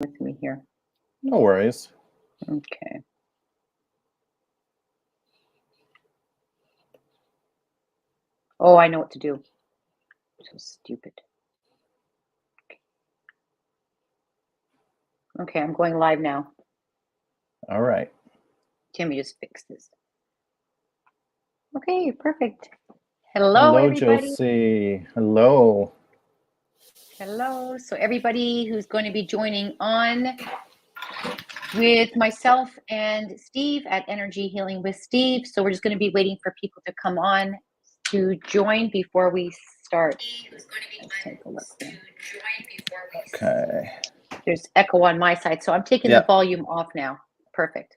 with me here. No worries. Okay. Oh, I know what to do. So stupid. Okay, I'm going live now. All right. Timmy just fixed this. Okay, perfect. Hello, everybody. Josie. Hello. Hello. So everybody who's going to be joining on with myself and Steve at Energy Healing with Steve. So we're just going to be waiting for people to come on to join before we start. Let's take a look there. Okay. There's echo on my side, so I'm taking the volume off now. Perfect.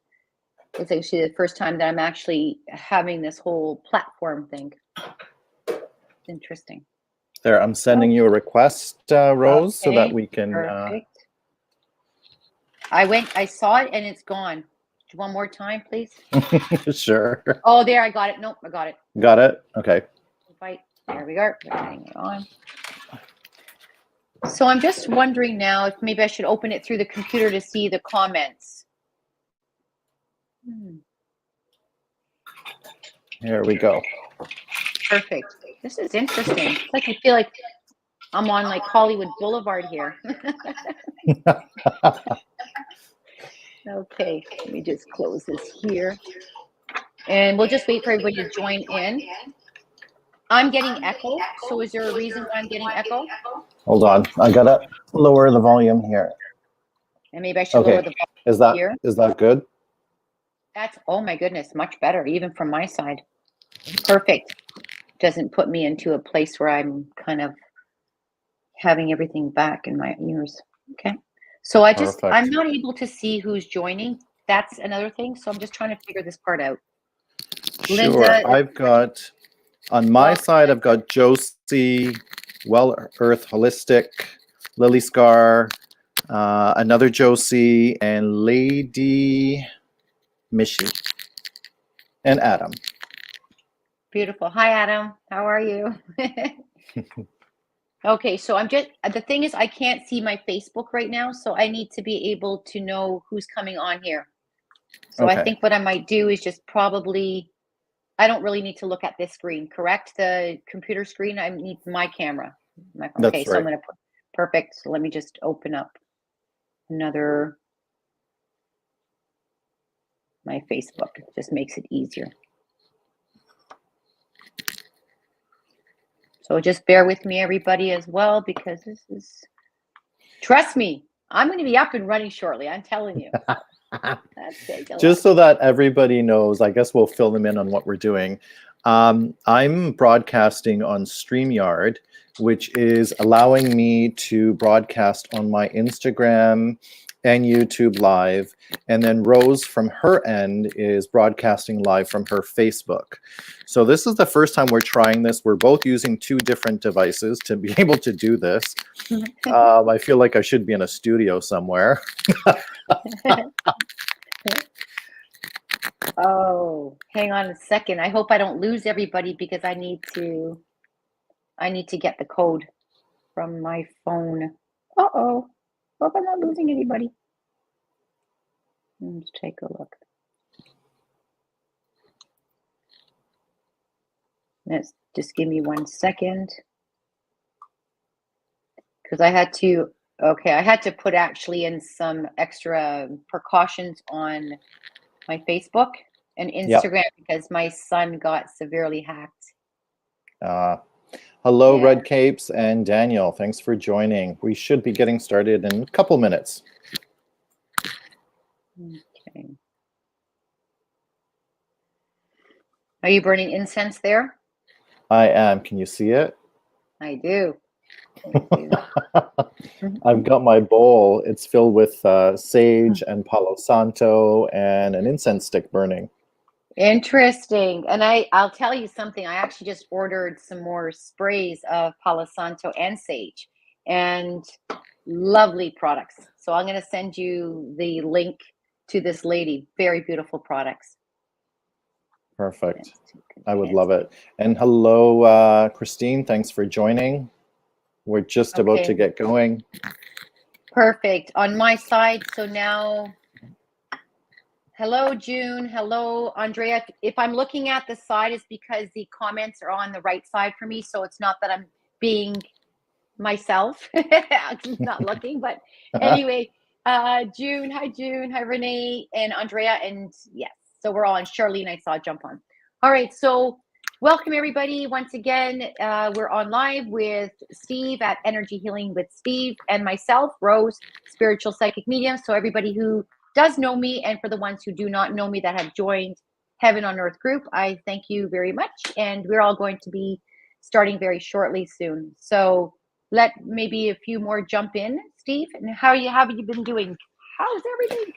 It's actually the first time that I'm actually having this whole platform thing. Interesting. There, I'm sending you a request, Rose, so that we can. Perfect. I saw it and it's gone. One more time, please. Sure. Oh, there, I got it. Nope, I got it. Got it? Okay. Invite. There we go. Hang it on. So I'm just wondering now if maybe I should open it through the computer to see the comments. Here we go. Perfect. This is interesting. It's like I feel like I'm on like Hollywood Boulevard here. Okay, let me just close this here. And we'll just wait for everybody to join in. I'm getting echo, so is there a reason why I'm getting echo? Hold on, I gotta lower the volume here. And maybe I should lower the volume here. Is that good? That's, oh my goodness, much better, even from my side. Perfect. Doesn't put me into a place where I'm kind of having everything back in my ears. Okay. So I'm not able to see who's joining. That's another thing. So I'm just trying to figure this part out. Sure. Linda, I've got, on my side, I've got Josie, Well Earth Holistic, Lily Scar, another Josie, and Lady Mishi, and Adam. Beautiful. Hi, Adam. How are you? Okay, so I'm just, the thing is I can't see my Facebook right now, so I need to be able to know who's coming on here. So I think what I might do is just probably, I don't really need to look at this screen, correct? The computer screen, I need my camera. Okay, so I'm going to put, perfect. So let me just open up another, my Facebook. It just makes it easier. So just bear with me, everybody, as well, because this is, trust me, I'm going to be up and running shortly. I'm telling you. Just so that everybody knows, I guess we'll fill them in on what we're doing. I'm broadcasting on StreamYard, which is allowing me to broadcast on my Instagram and YouTube live. And then Rose from her end is broadcasting live from her Facebook. So this is the first time we're trying this. We're both using two different devices to be able to do this. I feel like I should be in a studio somewhere. Oh, hang on a second. I hope I don't lose everybody because I need to get the code from my phone. Uh-oh. Hope I'm not losing anybody. Let's take a look. Let's just give me 1 second. Because I had to, okay, I had to put actually in some extra precautions on my Facebook and Instagram because my son got severely hacked. Hello, Red Capes and Daniel. Thanks for joining. We should be getting started in a couple minutes. Okay. Are you burning incense there? I am. Can you see it? I do. I've got my bowl. It's filled with sage and Palo Santo and an incense stick burning. Interesting. And I'll tell you something. I actually just ordered some more sprays of Palo Santo and sage, and lovely products. So I'm going to send you the link to this lady. Very beautiful products. Perfect. I would love it. And hello, Christine. Thanks for joining. We're just about to get going. Perfect. On my side, so now, hello, June. Hello, Andrea. If I'm looking at the side, it's because the comments are on the right side for me. So it's not that I'm being myself. I'm not looking, but anyway, June. Hi, Renee and Andrea. And yes, so we're all on. Charlene, I saw jump on. All right. So welcome, everybody. Once again, we're on live with Steve at Energy Healing with Steve and myself, Rose, spiritual psychic medium. So everybody who does know me, and for the ones who do not know me that have joined Heaven on Earth group, I thank you very much. And we're all going to be starting very shortly soon. So let maybe a few more jump in. Steve, and how have you been doing? How's everything?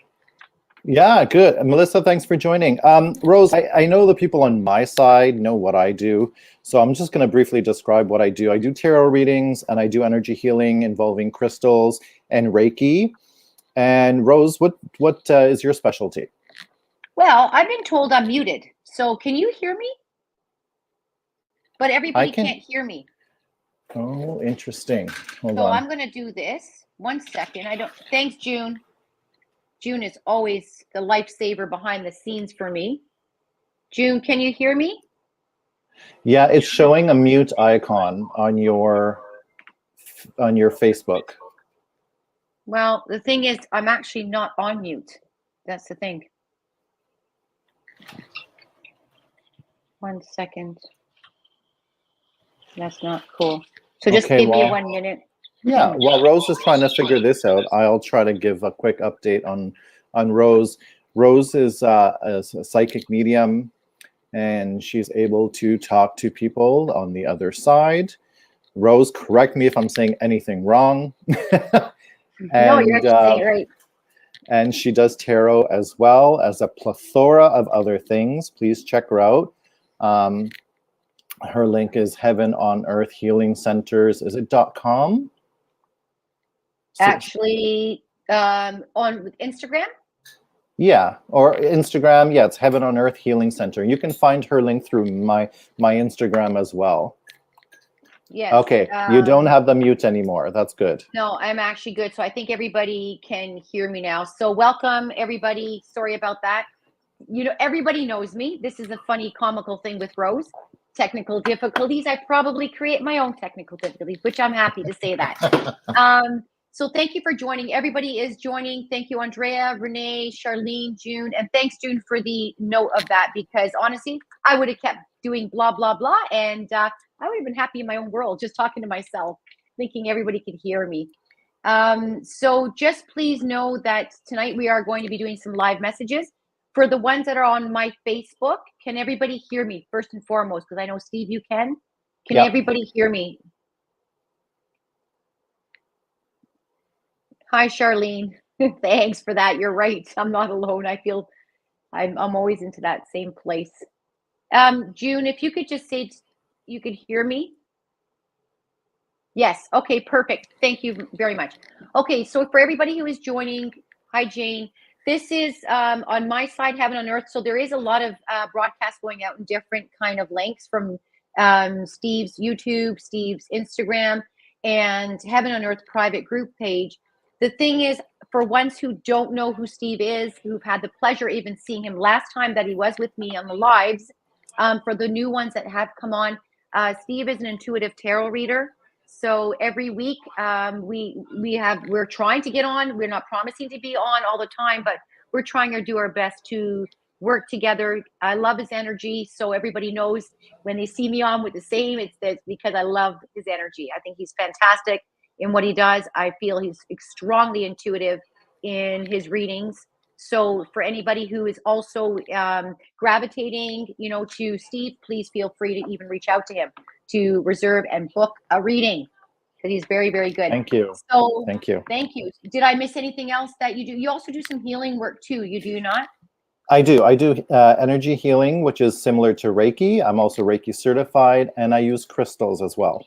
Yeah, good. Melissa, thanks for joining. Rose, I know the people on my side know what I do, so I'm just going to briefly describe what I do. I do tarot readings and I do energy healing involving crystals and Reiki. And Rose, what is your specialty? Well, I've been told I'm muted. So can you hear me? But everybody can't hear me. Oh, interesting. Hold on. So I'm going to do this. 1 second. Thanks, June. June is always the lifesaver behind the scenes for me. June, can you hear me? Yeah, it's showing a mute icon on your Facebook. Well, the thing is, I'm actually not on mute. That's the thing. 1 second. That's not cool. So just give me 1 minute. Yeah, while Rose is trying to figure this out, I'll try to give a quick update on Rose. Rose is a psychic medium, and she's able to talk to people on the other side. Rose, correct me if I'm saying anything wrong. No, you're actually saying it right. And she does tarot as well as a plethora of other things. Please check her out. Her link is Heaven on Earth Healing Centers. Is it .com? Actually, on Instagram? Yeah, or Instagram. Yeah, it's Heaven on Earth Healing Center. You can find her link through my Instagram as well. Yes. Okay, you don't have the mute anymore. That's good. No, I'm actually good. So I think everybody can hear me now. So welcome, everybody. Sorry about that. You know, everybody knows me. This is a funny, comical thing with Rose. Technical difficulties. I probably create my own technical difficulties, which I'm happy to say that. So thank you for joining. Everybody is joining. Thank you, Andrea, Renee, Charlene, June. And thanks, June, for the note of that, because honestly, I would have kept doing blah, blah, blah. And I would have been happy in my own world, just talking to myself, thinking everybody could hear me. So just please know that tonight we are going to be doing some live messages. For the ones that are on my Facebook, can everybody hear me first and foremost? Because I know, Steve, you can. Can everybody hear me? Hi, Charlene. Thanks for that. You're right. I'm not alone. I feel I'm always into that same place. June, if you could just say you could hear me. Yes. Okay, perfect. Thank you very much. Okay, so for everybody who is joining, hi, Jane. This is on my side, Heaven on Earth. So there is a lot of broadcasts going out in different kind of links from Steve's YouTube, Steve's Instagram, and Heaven on Earth private group page. The thing is, for ones who don't know who Steve is, who've had the pleasure even seeing him last time that he was with me on the lives, for the new ones that have come on, Steve is an intuitive tarot reader. So every week we're trying to get on. We're not promising to be on all the time, but we're trying to do our best to work together. I love his energy. So everybody knows when they see me on with the same, it's because I love his energy. I think he's fantastic in what he does. I feel he's strongly intuitive in his readings. So for anybody who is also gravitating, to Steve, please feel free to even reach out to him to reserve and book a reading, because he's very, very good. Thank you. So thank you. Did I miss anything else that you do? You also do some healing work too. You do not? I do energy healing, which is similar to Reiki. I'm also Reiki certified, and I use crystals as well.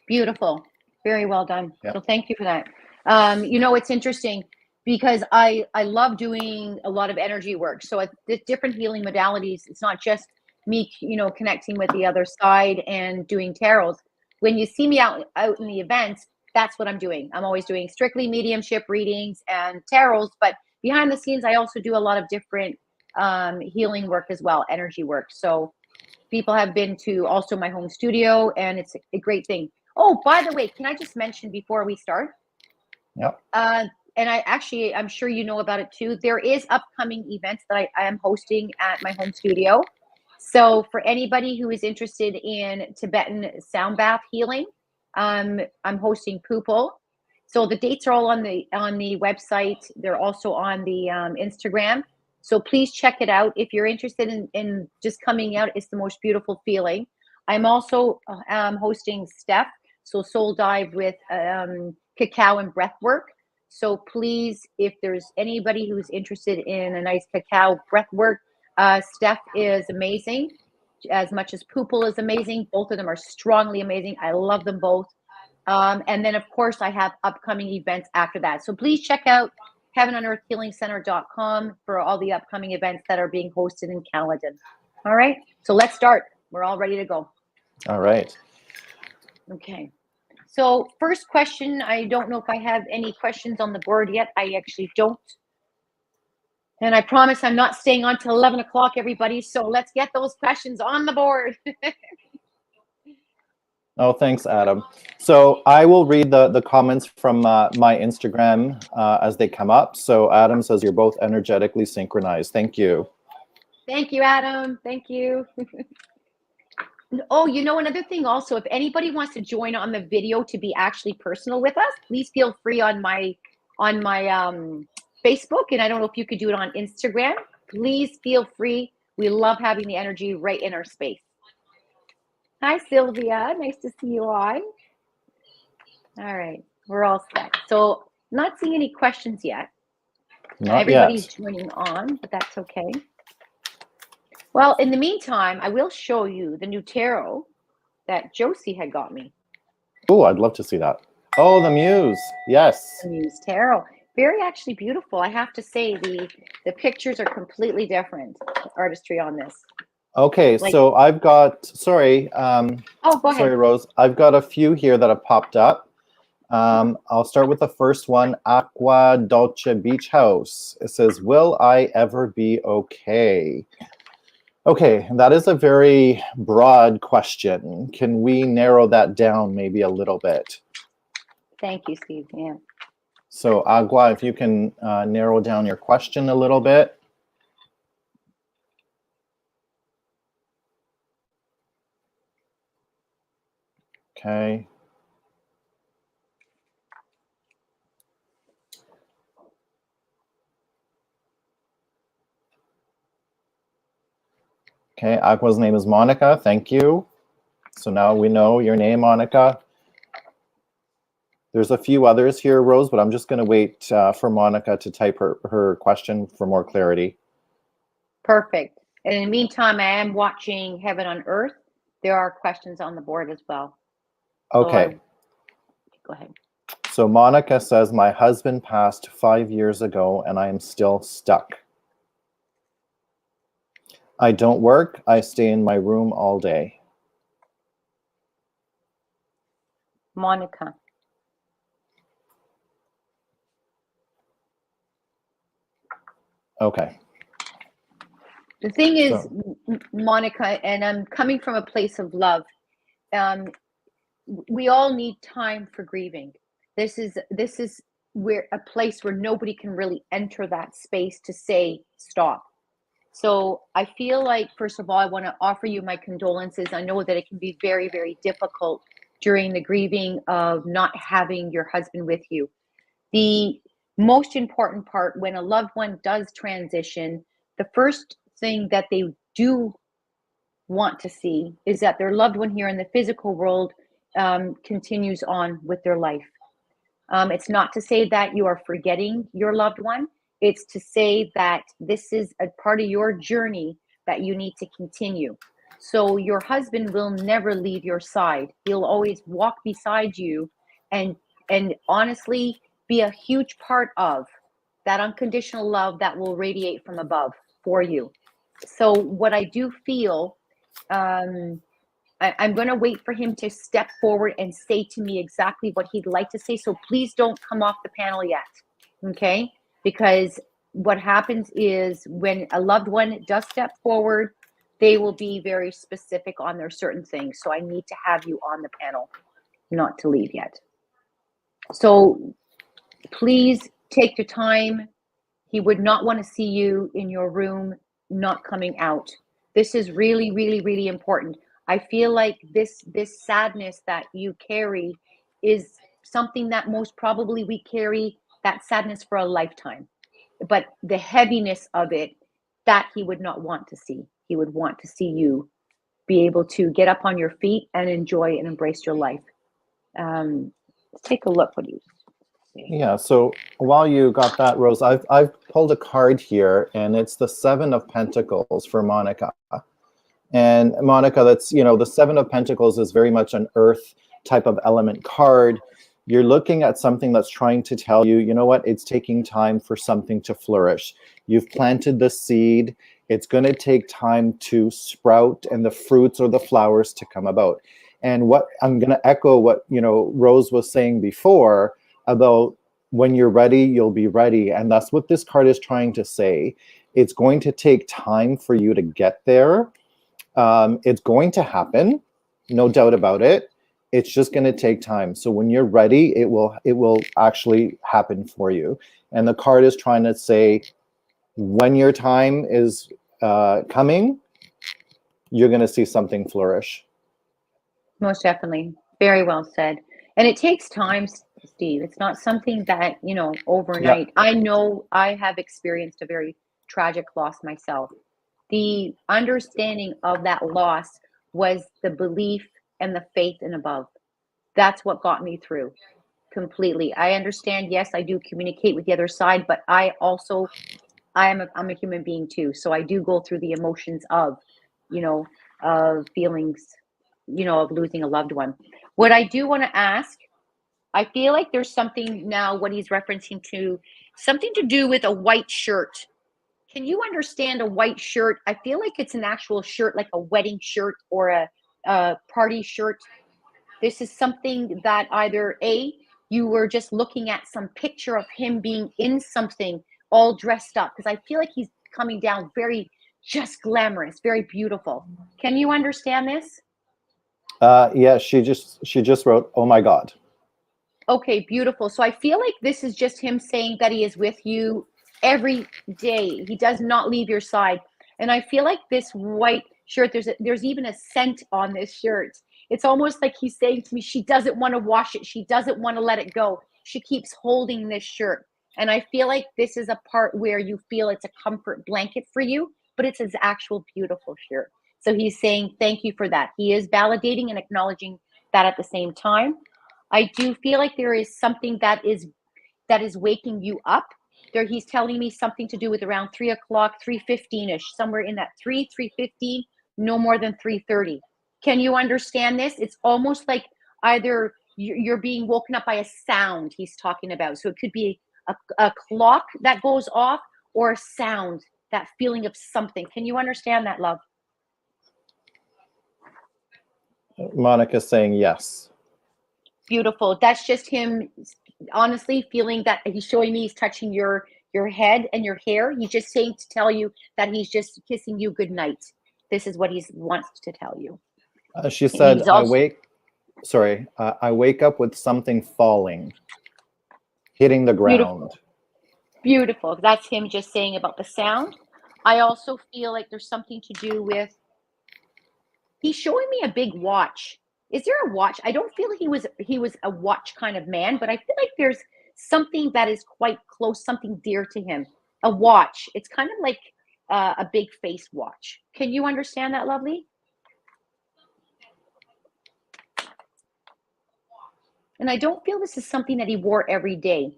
Beautiful. Very well done. Yep. So thank you for that. It's interesting because I love doing a lot of energy work. So at the different healing modalities, it's not just me, connecting with the other side and doing tarots. When you see me out in the events, that's what I'm doing. I'm always doing strictly mediumship readings and tarots, but behind the scenes, I also do a lot of different healing work as well, energy work. So people have been to also my home studio, and it's a great thing. Oh, by the way, can I just mention before we start? Yep. And I'm sure you know about it too. There is upcoming events that I am hosting at my home studio. So for anybody who is interested in Tibetan sound bath healing, I'm hosting Pupul. So the dates are all on the website. They're also on the Instagram. So please check it out if you're interested in just coming out. It's the most beautiful feeling. I'm also hosting Steph, so Soul Dive with cacao and breath work. So please, if there's anybody who's interested in a nice cacao breath work, Steph is amazing, as much as Pupul is amazing. Both of them are strongly amazing. I love them both. And then, of course, I have upcoming events after that. So please check out heavenonearthhealingcenter.com for all the upcoming events that are being hosted in Caledon. All right, so let's start. We're all ready to go. All right. Okay. So first question, I don't know if I have any questions on the board yet. I actually don't. And I promise I'm not staying on till 11 o'clock, everybody. So let's get those questions on the board. Oh, thanks, Adam. So I will read the comments from my Instagram as they come up. So Adam says you're both energetically synchronized. Thank you. Thank you, Adam. Thank you. Oh, you know, another thing also, if anybody wants to join on the video to be actually personal with us, please feel free on my Facebook. And I don't know if you could do it on Instagram. Please feel free. We love having the energy right in our space. Hi, Sylvia. Nice to see you on. All right. We're all set. So not seeing any questions yet. Not Everybody's yet. joining on, but that's okay. Well, in the meantime, I will show you the new tarot that Josie had got me. Oh, I'd love to see that. Oh, the Muse. Yes. The Muse tarot. Very actually beautiful. I have to say the pictures are completely different. The artistry on this. Okay, so I've got, sorry. Go ahead. Sorry, Rose. I've got a few here that have popped up. I'll start with the first one, Aqua Dolce Beach House. It says, will I ever be okay? Okay, that is a very broad question. Can we narrow that down maybe a little bit? Thank you, Steve. Yeah. So Agua, if you can narrow down your question a little bit. Okay. Okay, Aqua's name is Monica. Thank you. So now we know your name, Monica. There's a few others here, Rose, but I'm just going to wait for Monica to type her question for more clarity. Perfect. And in the meantime, I am watching Heaven on Earth. There are questions on the board as well. Okay. So go ahead. So Monica says, my husband passed 5 years ago and I am still stuck. I don't work. I stay in my room all day. Monica. Okay. The thing is, Monica, and I'm coming from a place of love. We all need time for grieving. This is where a place where nobody can really enter that space to say stop. So I feel like, first of all, I want to offer you my condolences. I know that it can be very, very difficult during the grieving of not having your husband with you. The most important part when a loved one does transition, the first thing that they do want to see is that their loved one here in the physical world continues on with their life. It's not to say that you are forgetting your loved one. It's to say that this is a part of your journey that you need to continue. So your husband will never leave your side. He'll always walk beside you and honestly be a huge part of that unconditional love that will radiate from above for you. So what I do feel, I'm I'm going to wait for him to step forward and say to me exactly what he'd like to say. So please don't come off the panel yet. Okay? Because what happens is when a loved one does step forward, they will be very specific on their certain things. So I need to have you on the panel, not to leave yet. So please take your time. He would not want to see you in your room not coming out. This is really, really, really important. I feel like this sadness that you carry is something that most probably we carry that sadness for a lifetime. But the heaviness of it, that he would not want to see. He would want to see you be able to get up on your feet and enjoy and embrace your life. Let's take a look. What do you see? Yeah, so while you got that, Rose, I've pulled a card here, and it's the Seven of Pentacles for Monica. And Monica, that's, you know, the Seven of Pentacles is very much an earth type of element card. You're looking at something that's trying to tell you, you know what, it's taking time for something to flourish. You've planted the seed. It's going to take time to sprout and the fruits or the flowers to come about. And what I'm going to echo what, you know, Rose was saying before about when you're ready, you'll be ready. And that's what this card is trying to say. It's going to take time for you to get there. It's going to happen, no doubt about it. It's just going to take time. So when you're ready, it will actually happen for you. And the card is trying to say, when your time is coming, you're going to see something flourish. Most definitely. Very well said. And it takes time, Steve. It's not something that, you know, overnight. Yeah. I know I have experienced a very tragic loss myself. The understanding of that loss was the belief and the faith in above. That's what got me through completely. I understand, yes, I do communicate with the other side, but I'm a human being too. So I do go through the emotions of, you know, of feelings, you know, of losing a loved one. What I do want to ask, I feel like there's something now, what he's referencing to, something to do with a white shirt. Can you understand a white shirt? I feel like it's an actual shirt, like a wedding shirt or a party shirt. This is something that either A, you were just looking at some picture of him being in something all dressed up, because I feel like he's coming down very just glamorous, very beautiful. Can you understand this? Yeah, she just wrote, "Oh my God." Okay, beautiful. So I feel like this is just him saying that he is with you every day. He does not leave your side. And I feel like this white shirt, there's even a scent on this shirt. It's almost like he's saying to me, she doesn't want to wash it. She doesn't want to let it go. She keeps holding this shirt. And I feel like this is a part where you feel it's a comfort blanket for you, but it's his actual beautiful shirt. So he's saying, thank you for that. He is validating and acknowledging that at the same time. I do feel like there is something that is waking you up. There, he's telling me something to do with around 3 o'clock, 3:15ish, somewhere in that 3:15, no more than 3:30. Can you understand this? It's almost like either you're being woken up by a sound he's talking about. So it could be a clock that goes off or a sound, that feeling of something. Can you understand that, love? Monica's saying yes. Beautiful. That's just him honestly feeling that he's showing me he's touching your head and your hair. He's just saying to tell you that he's just kissing you good night. This is what he wants to tell you. She said, Also, I wake up with something falling, hitting the ground. Beautiful. That's him just saying about the sound. I also feel like there's something to do with, he's showing me a big watch. Is there a watch? I don't feel he was a watch kind of man, but I feel like there's something that is quite close, something dear to him. A watch. It's kind of like a big face watch. Can you understand that, lovely? And I don't feel this is something that he wore every day.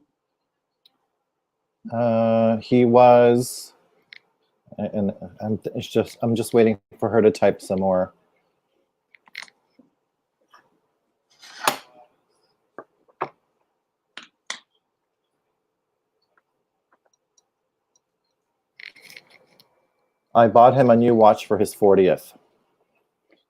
He was, and I'm just waiting for her to type some more. I bought him a new watch for his 40th.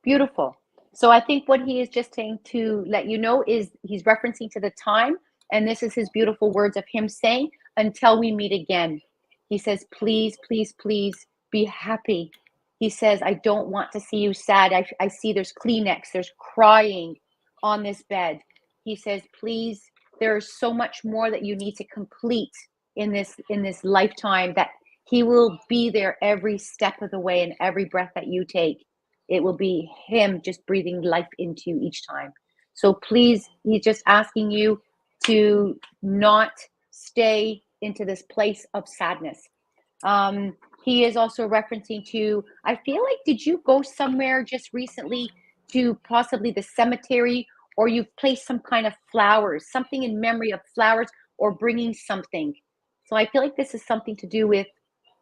Beautiful. So I think what he is just saying to let you know is he's referencing to the time, and this is his beautiful words of him saying, until we meet again. He says, please, please, please be happy. He says, I don't want to see you sad. I see there's Kleenex, there's crying on this bed. He says, please, there's so much more that you need to complete in this lifetime, that he will be there every step of the way, and every breath that you take. It will be him just breathing life into you each time. So please, he's just asking you to not stay into this place of sadness. He is also referencing to, I feel like, did you go somewhere just recently to possibly the cemetery, or you've placed some kind of flowers, something in memory of flowers, or bringing something? So I feel like this is something to do with,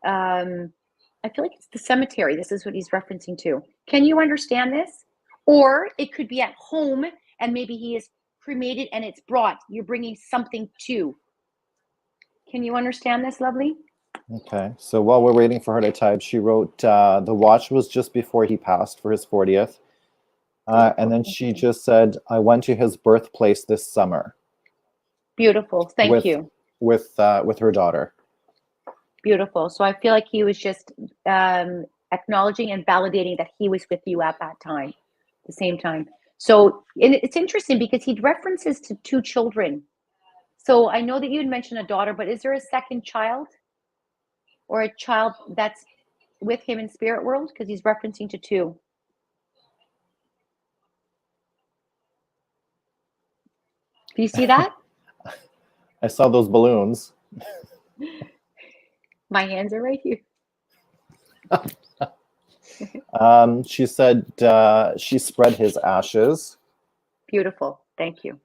I feel like it's the cemetery. This is what he's referencing to. Can you understand this? Or it could be at home, and maybe he is cremated and it's brought. You're bringing something too. Can you understand this, lovely? Okay. So while we're waiting for her to type, she wrote, the watch was just before he passed for his 40th. And then she just said, I went to his birthplace this summer. Beautiful. Thank you. With her daughter. Beautiful. So I feel like he was just acknowledging and validating that he was with you at that time, the same time. So it's interesting because he references to 2 children. So I know that you had mentioned a daughter, but is there a second child, or a child that's with him in spirit world? Because he's referencing to 2. Do you see that? I saw those balloons. My hands are right here. She said she spread his ashes. Beautiful. Thank you.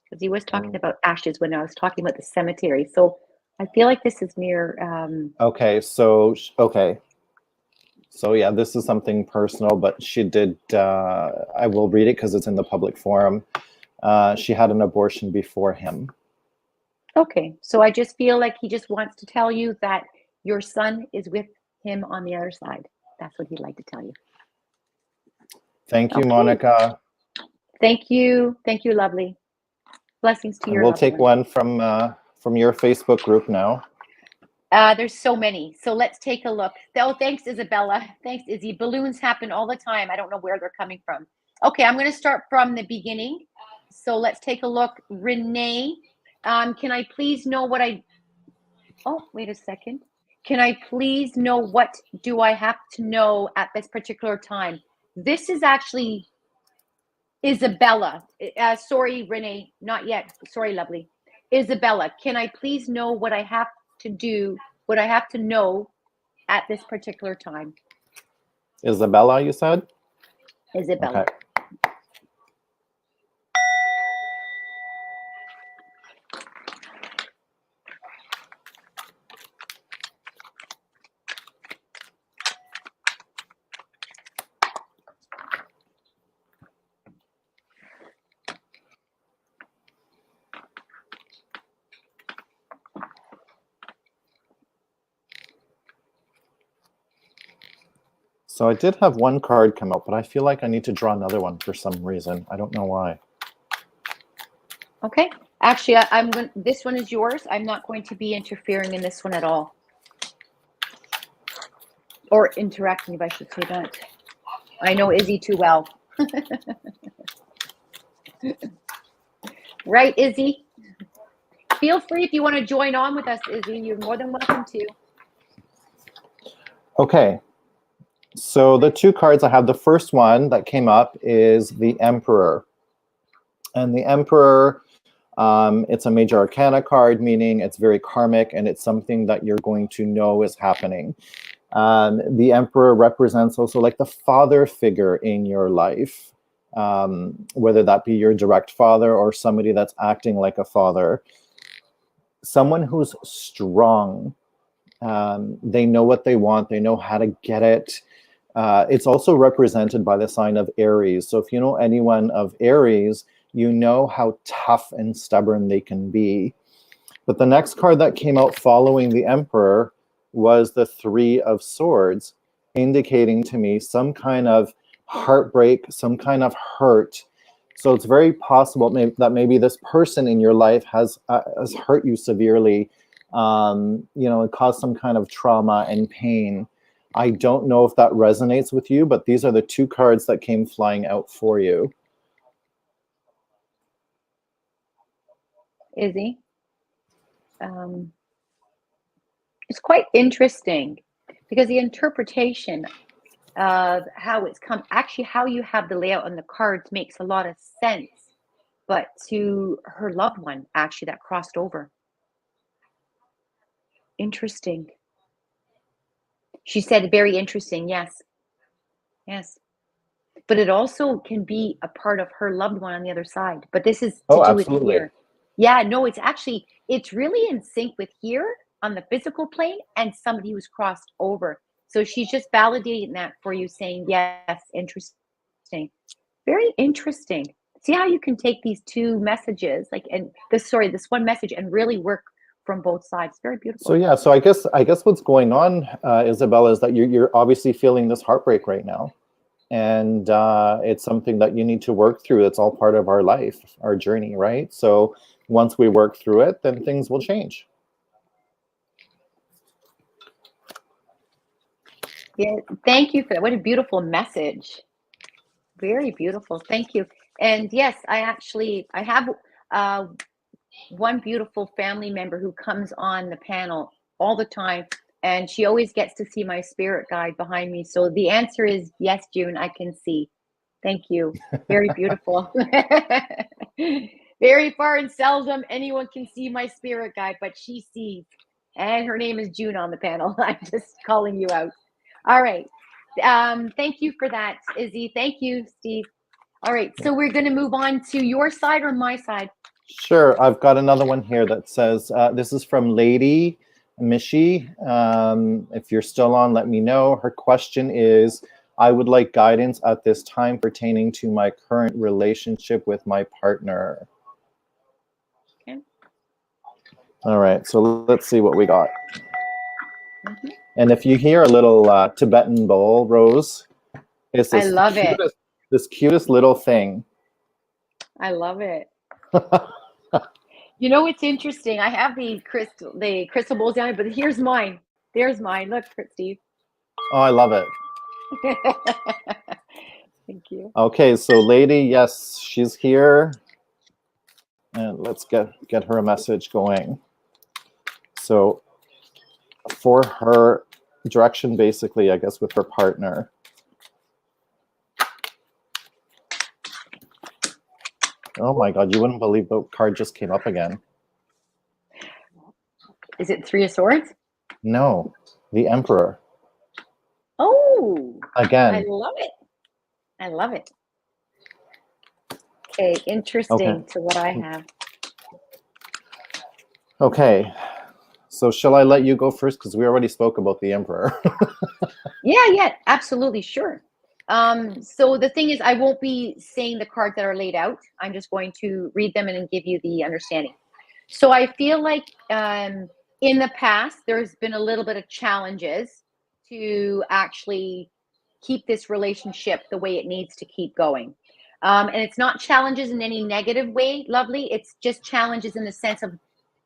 Because he was talking about ashes when I was talking about the cemetery. So I feel like this is near. Okay. So yeah, this is something personal, but she did. I will read it because it's in the public forum. She had an abortion before him. Okay. So I just feel like he just wants to tell you that your son is with him on the other side. That's what he'd like to tell you. Thank you, Monica. Thank you. Thank you, lovely. Blessings to you. We'll take one from your Facebook group now. There's so many. So let's take a look. Oh, thanks, Isabella. Thanks, Izzy. Balloons happen all the time. I don't know where they're coming from. Okay, I'm going to start from the beginning. So let's take a look. Renee, can I please know what oh, wait a second. Can I please know what do I have to know at this particular time? This is actually Isabella. Sorry, Renee, not yet. Sorry, lovely. Isabella, can I please know what I have to do, what I have to know at this particular time? Isabella, you said? Isabella. Okay. So I did have one card come out, but I feel like I need to draw another one for some reason. I don't know why. Okay. Actually, I'm going. This one is yours. I'm not going to be interfering in this one at all, or interacting, if I should say that. I know Izzy too well. Right, Izzy? Feel free if you want to join on with us, Izzy. You're more than welcome to. Okay. So the 2 cards I have, the first one that came up is the Emperor. And the Emperor, it's a major arcana card, meaning it's very karmic and it's something that you're going to know is happening. The Emperor represents also like the father figure in your life, whether that be your direct father or somebody that's acting like a father. Someone who's strong. They know what they want. They know how to get it. It's also represented by the sign of Aries. So if you know anyone of Aries, you know how tough and stubborn they can be. But the next card that came out following the Emperor was the 3 of Swords, indicating to me some kind of heartbreak, some kind of hurt. So it's very possible that maybe this person in your life has hurt you severely, it caused some kind of trauma and pain. I don't know if that resonates with you, but these are the two cards that came flying out for you. Izzy, it's quite interesting because the interpretation of how it's come, actually how you have the layout on the cards makes a lot of sense, but to her loved one, actually, that crossed over. Interesting. She said very interesting. Yes. Yes. But it also can be a part of her loved one on the other side. But this is to do absolutely. with here. Yeah, no, it's really in sync with here on the physical plane and somebody who's crossed over. So she's just validating that for you, saying, yes, interesting. Very interesting. See how you can take these two messages, this one message, and really work from both sides. Very beautiful. So yeah, so I guess what's going on, Isabella, is that you're obviously feeling this heartbreak right now, and it's something that you need to work through. It's all part of our life, our journey, right? So once we work through it, then things will change. Yeah, thank you for that. What a beautiful message. Very beautiful. Thank you. And yes, I have one beautiful family member who comes on the panel all the time, and she always gets to see my spirit guide behind me. So the answer is yes, June, I can see. Thank you. Very beautiful. Very far and seldom anyone can see my spirit guide, but she sees. And her name is June on the panel. I'm just calling you out. All right. Thank you for that, Izzy. Thank you, Steve. All right. So we're going to move on to your side or my side? Sure. I've got another one here that says, this is from Lady Mishi. If you're still on, let me know. Her question is, I would like guidance at this time pertaining to my current relationship with my partner. Okay. All right. So let's see what we got. And if you hear a little Tibetan bowl, Rose, it's this, I love it. This cutest little thing. I love it. You know, it's interesting. I have the crystal bowls down, but here's mine. There's mine. Look, Steve. Oh, I love it. Thank you. Okay, so lady, yes, she's here. And let's get her a message going. So for her direction, basically, I guess, with her partner. Oh my God, you wouldn't believe the card just came up again. Is it Three of Swords? No, the Emperor. Oh, again. I love it. I love it. Okay, interesting to what I have. Okay, so shall I let you go first? Because we already spoke about the Emperor. Yeah, absolutely, sure. So the thing is, I won't be saying the cards that are laid out. I'm just going to read them and then give you the understanding. So I feel like in the past, there's been a little bit of challenges to actually keep this relationship the way it needs to keep going. And it's not challenges in any negative way, lovely. It's just challenges in the sense of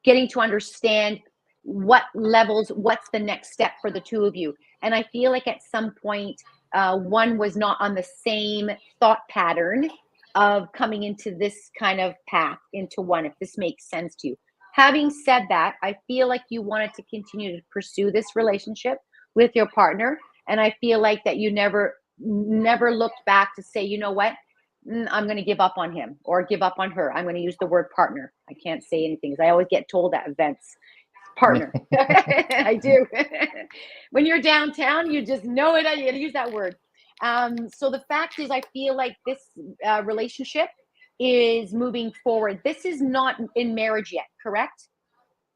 getting to understand what's the next step for the two of you. And I feel like at some point, one was not on the same thought pattern of coming into this kind of path into one, if this makes sense to you. Having said that, I feel like you wanted to continue to pursue this relationship with your partner. And I feel like that you never looked back to say, you know what, I'm going to give up on him or give up on her. I'm going to use the word partner. I can't say anything because I always get told at events. Partner. I do. When you're downtown, you just know it. You use that word. So the fact is, I feel like this relationship is moving forward. This is not in marriage yet, correct?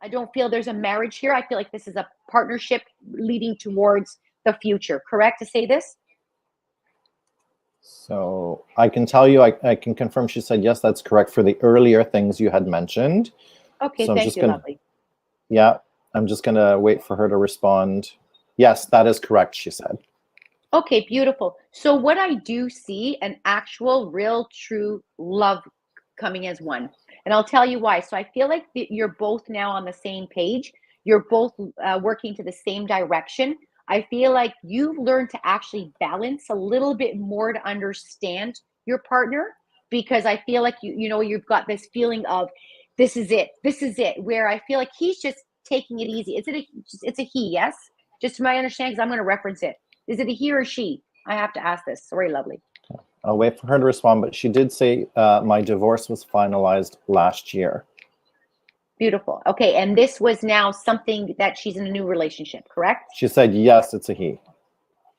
I don't feel there's a marriage here. I feel like this is a partnership leading towards the future, correct to say this? So I can tell you, I can confirm she said, yes, that's correct for the earlier things you had mentioned. Okay, so thank you, lovely. Yeah, I'm just going to wait for her to respond. Yes, that is correct, she said. Okay, beautiful. So what I do see an actual, real, true love coming as one. And I'll tell you why. So I feel like you're both now on the same page. You're both working to the same direction. I feel like you've learned to actually balance a little bit more to understand your partner, because I feel like you've got this feeling of this is it. This is it. Where I feel like he's just taking it easy. It's a he, yes? Just to my understanding, because I'm going to reference it. Is it a he or she? I have to ask this. Sorry, lovely. I'll wait for her to respond, but she did say my divorce was finalized last year. Beautiful. Okay, and this was now something that she's in a new relationship, correct? She said, yes, it's a he.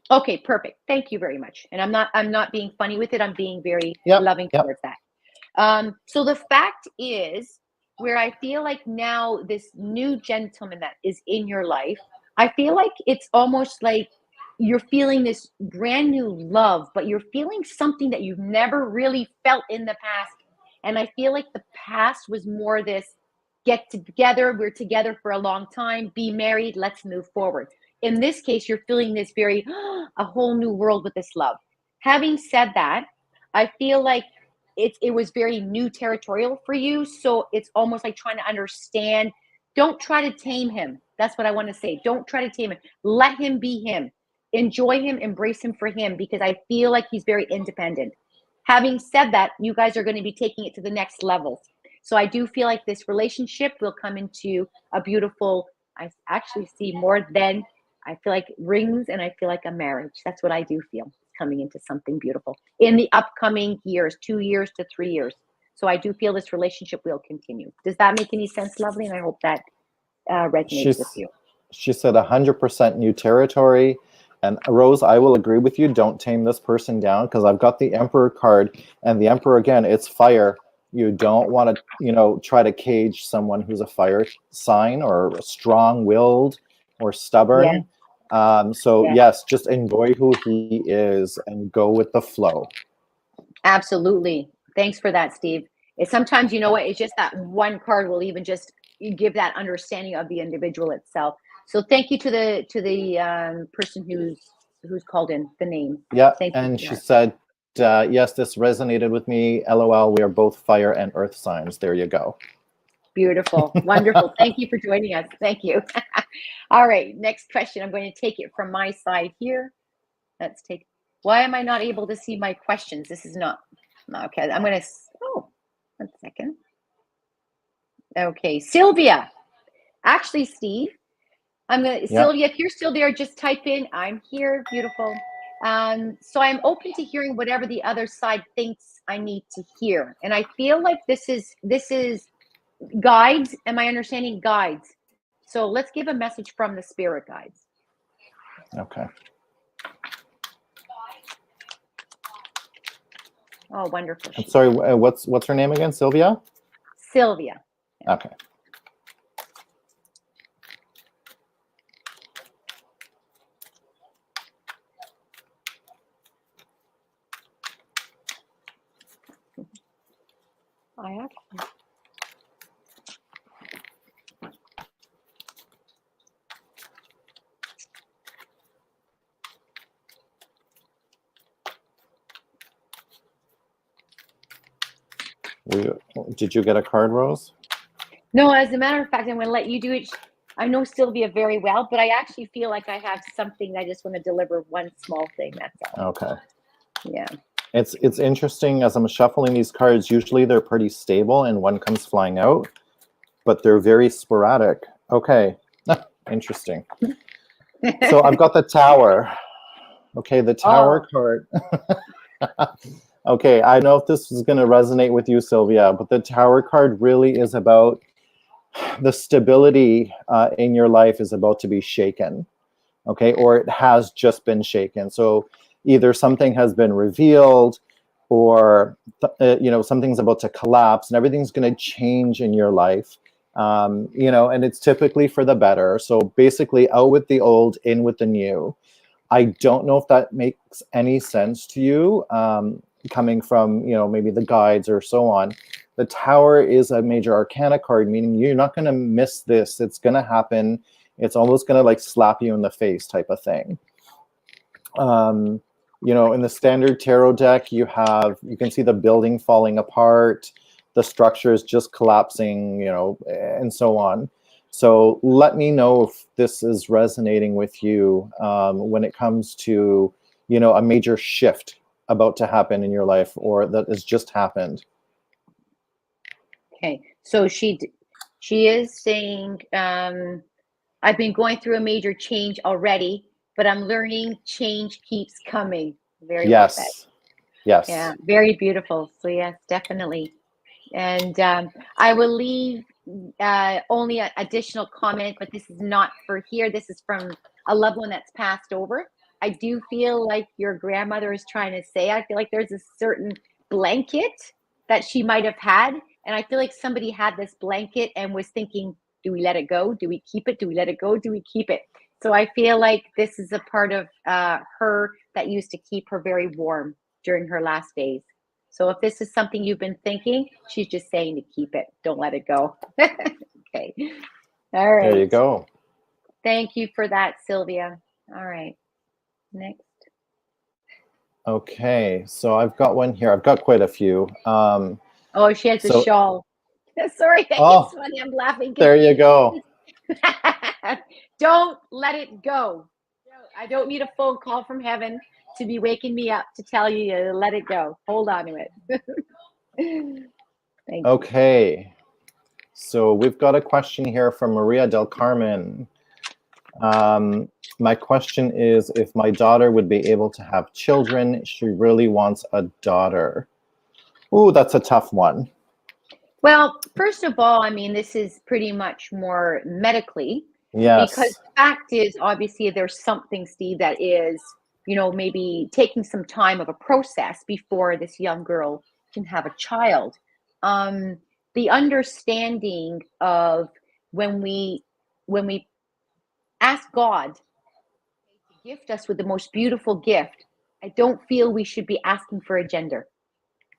Okay, perfect. Thank you very much. And I'm not being funny with it. I'm being very loving towards that. So the fact is, where I feel like now this new gentleman that is in your life, I feel like it's almost like you're feeling this brand new love, but you're feeling something that you've never really felt in the past. And I feel like the past was more this get together, we're together for a long time, be married, let's move forward. In this case, you're feeling this very, a whole new world with this love. Having said that, I feel like it was very new territorial for you. So it's almost like trying to understand. Don't try to tame him. That's what I want to say. Don't try to tame him. Let him be him. Enjoy him, embrace him for him, because I feel like he's very independent. Having said that, you guys are going to be taking it to the next level. So I do feel like this relationship will come into a beautiful, I actually see more than, I feel like rings, and I feel like a marriage. That's what I do feel, coming into something beautiful in the upcoming years, 2 years to 3 years. So I do feel this relationship will continue. Does that make any sense, lovely? And I hope that resonates with you. She said 100% new territory. And Rose, I will agree with you. Don't tame this person down, because I've got the Emperor card, and the Emperor, again, it's fire. You don't want to, try to cage someone who's a fire sign or strong-willed or stubborn. Yeah. Yes, just enjoy who he is and go with the flow. Absolutely. Thanks for that, Steve. Sometimes, you know what, it's just that one card will even just give that understanding of the individual itself. So thank you to the person who's called in the name. Yeah, Thank and you. she said, yes, this resonated with me. LOL, we are both fire and earth signs. There you go. Beautiful. Wonderful. Thank you for joining us. Thank you. All right, next question. I'm going to take it from my side here. Let's take, why am I not able to see my questions? This is not, okay. I'm going to, 1 second. Okay, Sylvia. Actually, Steve, Sylvia, if you're still there, just type in, I'm here. Beautiful. So I'm open to hearing whatever the other side thinks I need to hear. And I feel like this is guides. Am I understanding guides? So let's give a message from the spirit guides. Okay. Oh, wonderful. I'm sorry, what's her name again? Sylvia? Sylvia. Okay. I actually. Did you get a card, Rose? No, as a matter of fact, I'm going to let you do it. I know Sylvia very well, but I actually feel like I have something. I just want to deliver one small thing. That's all. Okay. Yeah. It's interesting, as I'm shuffling these cards, usually they're pretty stable and one comes flying out, but they're very sporadic. Okay. Interesting. So I've got the Tower. Okay, the Tower card. Okay, I know if this is going to resonate with you, Sylvia, but the Tower card really is about the stability in your life is about to be shaken, okay, or it has just been shaken. So either something has been revealed, or something's about to collapse, and everything's going to change in your life, and it's typically for the better. So basically, out with the old, in with the new. I don't know if that makes any sense to you, coming from maybe the guides or so on. The Tower is a major arcana card, meaning you're not going to miss this. It's going to happen. It's almost going to like slap you in the face type of thing. You know, in the standard tarot deck, you can see the building falling apart, the structure is just collapsing, you know, and so on. So let me know if this is resonating with you when it comes to, you know, a major shift about to happen in your life or that has just happened. Okay, so she is saying, I've been going through a major change already, but I'm learning change keeps coming. Very well said. Yes. Yeah, very beautiful. So yes, definitely. And I will leave only an additional comment, but this is not for here. This is from a loved one that's passed over. I do feel like your grandmother is trying to say, I feel like there's a certain blanket that she might have had. And I feel like somebody had this blanket and was thinking, do we let it go? Do we keep it? Do we let it go? Do we keep it? So I feel like this is a part of her that used to keep her very warm during her last days. So if this is something you've been thinking, she's just saying to keep it. Don't let it go. Okay. All right. There you go. Thank you for that, Sylvia. All right. Next. Okay. So I've got one here. I've got quite a few. Oh, she has a shawl. Sorry. Oh, it's funny. I'm laughing. There you go. Don't let it go. I don't need a phone call from heaven to be waking me up to tell you to let it go. Hold on to it. Thank you. Okay. So we've got a question here from Maria del Carmen. My question is, if my daughter would be able to have children, she really wants a daughter. Ooh, that's a tough one. Well, first of all, I mean, this is pretty much more medically. Yes. Because the fact is, obviously, there's something, Steve, that is, you know, maybe taking some time of a process before this young girl can have a child. The understanding of when we ask God to gift us with the most beautiful gift, I don't feel we should be asking for a gender.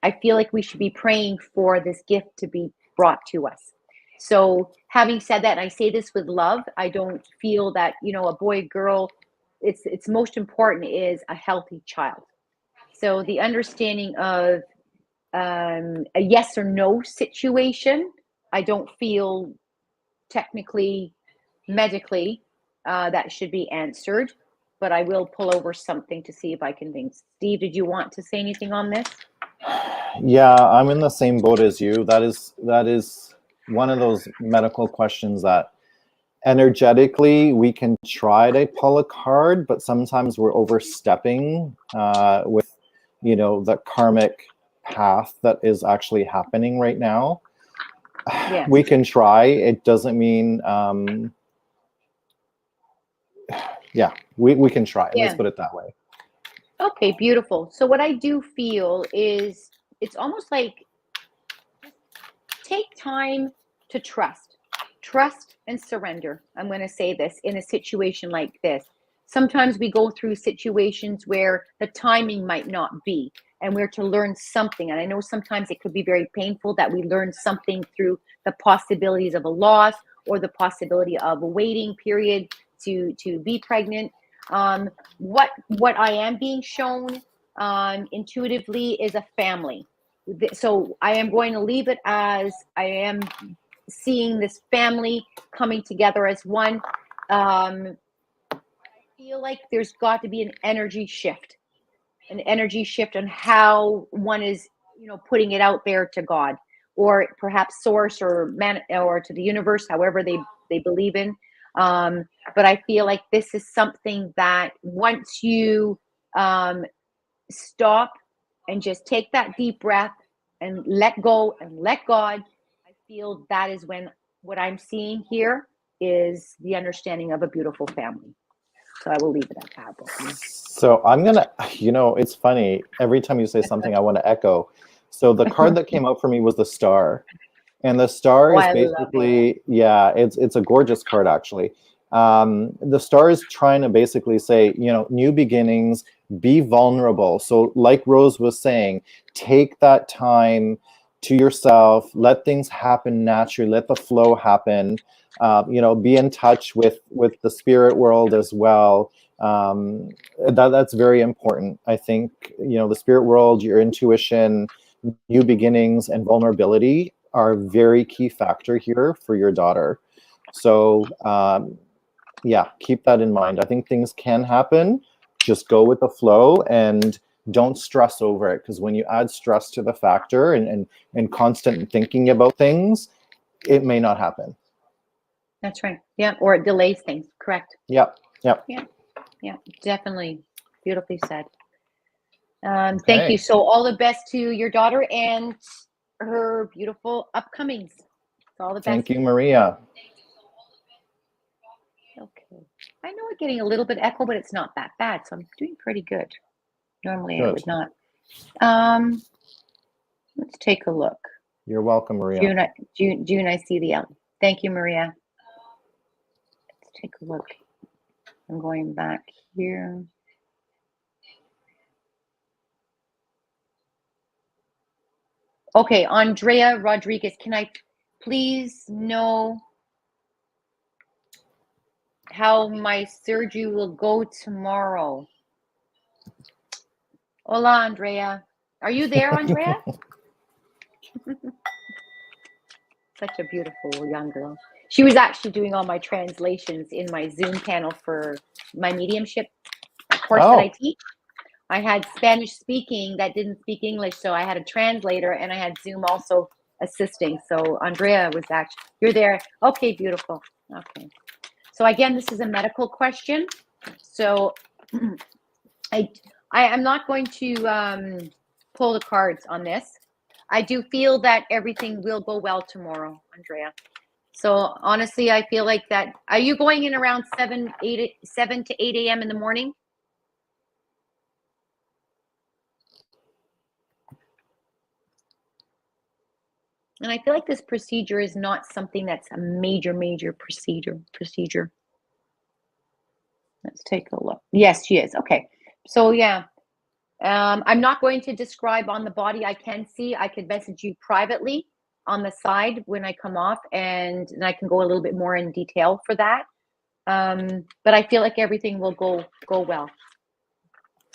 I feel like we should be praying for this gift to be brought to us. So having said that, and I say this with love, I don't feel that, you know, a boy, girl, it's most important is a healthy child. So the understanding of a yes or no situation, I don't feel technically, medically, that should be answered, but I will pull over something to see if I can think. Steve, did you want to say anything on this? Yeah, I'm in the same boat as you. That is one of those medical questions that energetically we can try to pull a card, but sometimes we're overstepping with, you know, the karmic path that is actually happening right now. Yeah. We can try. It doesn't mean yeah, we can try. Yeah. Let's put it that way. Okay, beautiful. So what I do feel is it's almost like take time to trust and surrender. I'm going to say this in a situation like this. Sometimes we go through situations where the timing might not be, and we're to learn something. And I know sometimes it could be very painful that we learn something through the possibilities of a loss or the possibility of a waiting period to be pregnant. What I am being shown intuitively is a family. So I am going to leave it as I am seeing this family coming together as one. I feel like there's got to be an energy shift on how one is, you know, putting it out there to God or perhaps source or man or to the universe, however they believe in. But I feel like this is something that once you stop and just take that deep breath and let go and let God, I feel that is when what I'm seeing here is the understanding of a beautiful family. So I will leave it at that. So I'm gonna, you know, it's funny. Every time you say something, I want to echo. So the card that came out for me was the Star, and the Star is basically, yeah, it's a gorgeous card actually. The Star is trying to basically say, you know, new beginnings, be vulnerable. So like Rose was saying, take that time to yourself, let things happen naturally, let the flow happen. You know, be in touch with the spirit world as well. That's very important. I think, the spirit world, your intuition, new beginnings, and vulnerability are a very key factor here for your daughter. So yeah, keep that in mind. I think things can happen. Just go with the flow and don't stress over it, because when you add stress to the factor and constant thinking about things, it may not happen. That's right. Yeah, or it delays things. Correct. Yep. Yeah, definitely. Beautifully said. Okay. Thank you. So all the best to your daughter and her beautiful upcomings. All the best. Thank you, Maria. Okay. I know we're getting a little bit echo, but it's not that bad, so I'm doing pretty good. Normally I would not. Let's take a look. You're welcome, Maria. June, I see the L. Thank you, Maria. Let's take a look. I'm going back here. Okay, Andrea Rodriguez, can I please know how my surgery will go tomorrow? Hola, Andrea. Are you there, Andrea? Such a beautiful young girl. She was actually doing all my translations in my Zoom panel for my mediumship course that I teach. I had Spanish speaking that didn't speak English, so I had a translator, and I had Zoom also assisting. So Andrea was actually, you're there. Okay, beautiful. Okay. So again, this is a medical question. So I'm not going to pull the cards on this. I do feel that everything will go well tomorrow, Andrea. So honestly, I feel like that. Are you going in around 7 to 8 a.m. in the morning? And I feel like this procedure is not something that's a major procedure. Let's take a look. Yes, she is. Okay. So yeah, I'm not going to describe on the body. I can see, I could message you privately on the side when I come off, and I can go a little bit more in detail for that. But I feel like everything will go well.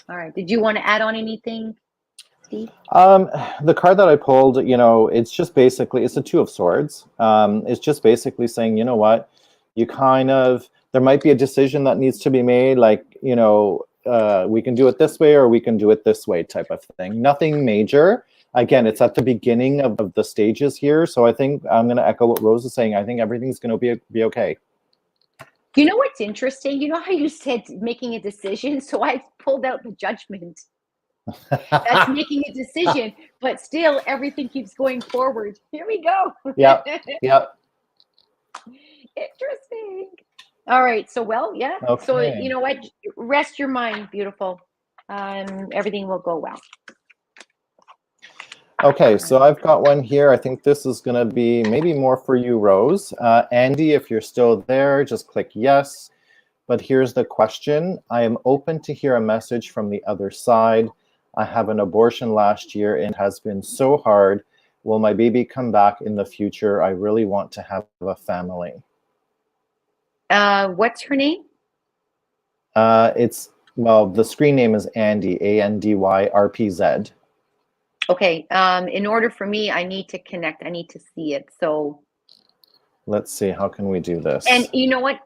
All right. Did you want to add on anything, Steve? The card that I pulled, it's just basically, it's a Two of Swords. It's just basically saying, you know what, there might be a decision that needs to be made, like, we can do it this way or we can do it this way type of thing. Nothing major. Again, it's at the beginning of the stages here. So I think I'm going to echo what Rose is saying. I think everything's going to be okay. You know what's interesting? You know how you said making a decision? So I pulled out the Judgment. That's making a decision, but still everything keeps going forward. Here we go. Yep. Interesting. All right. So, well, yeah. Okay. So, you know what? Rest your mind, beautiful. Everything will go well. Okay, so I've got one here. I think this is going to be maybe more for you, Rose. Andy, if you're still there, just click yes. But here's the question. I am open to hear a message from the other side. I had an abortion last year and it has been so hard. Will my baby come back in the future? I really want to have a family. What's her name? The screen name is Andy, ANDY RPZ. Okay. In order for me, I need to connect. I need to see it. So let's see, how can we do this? And you know what?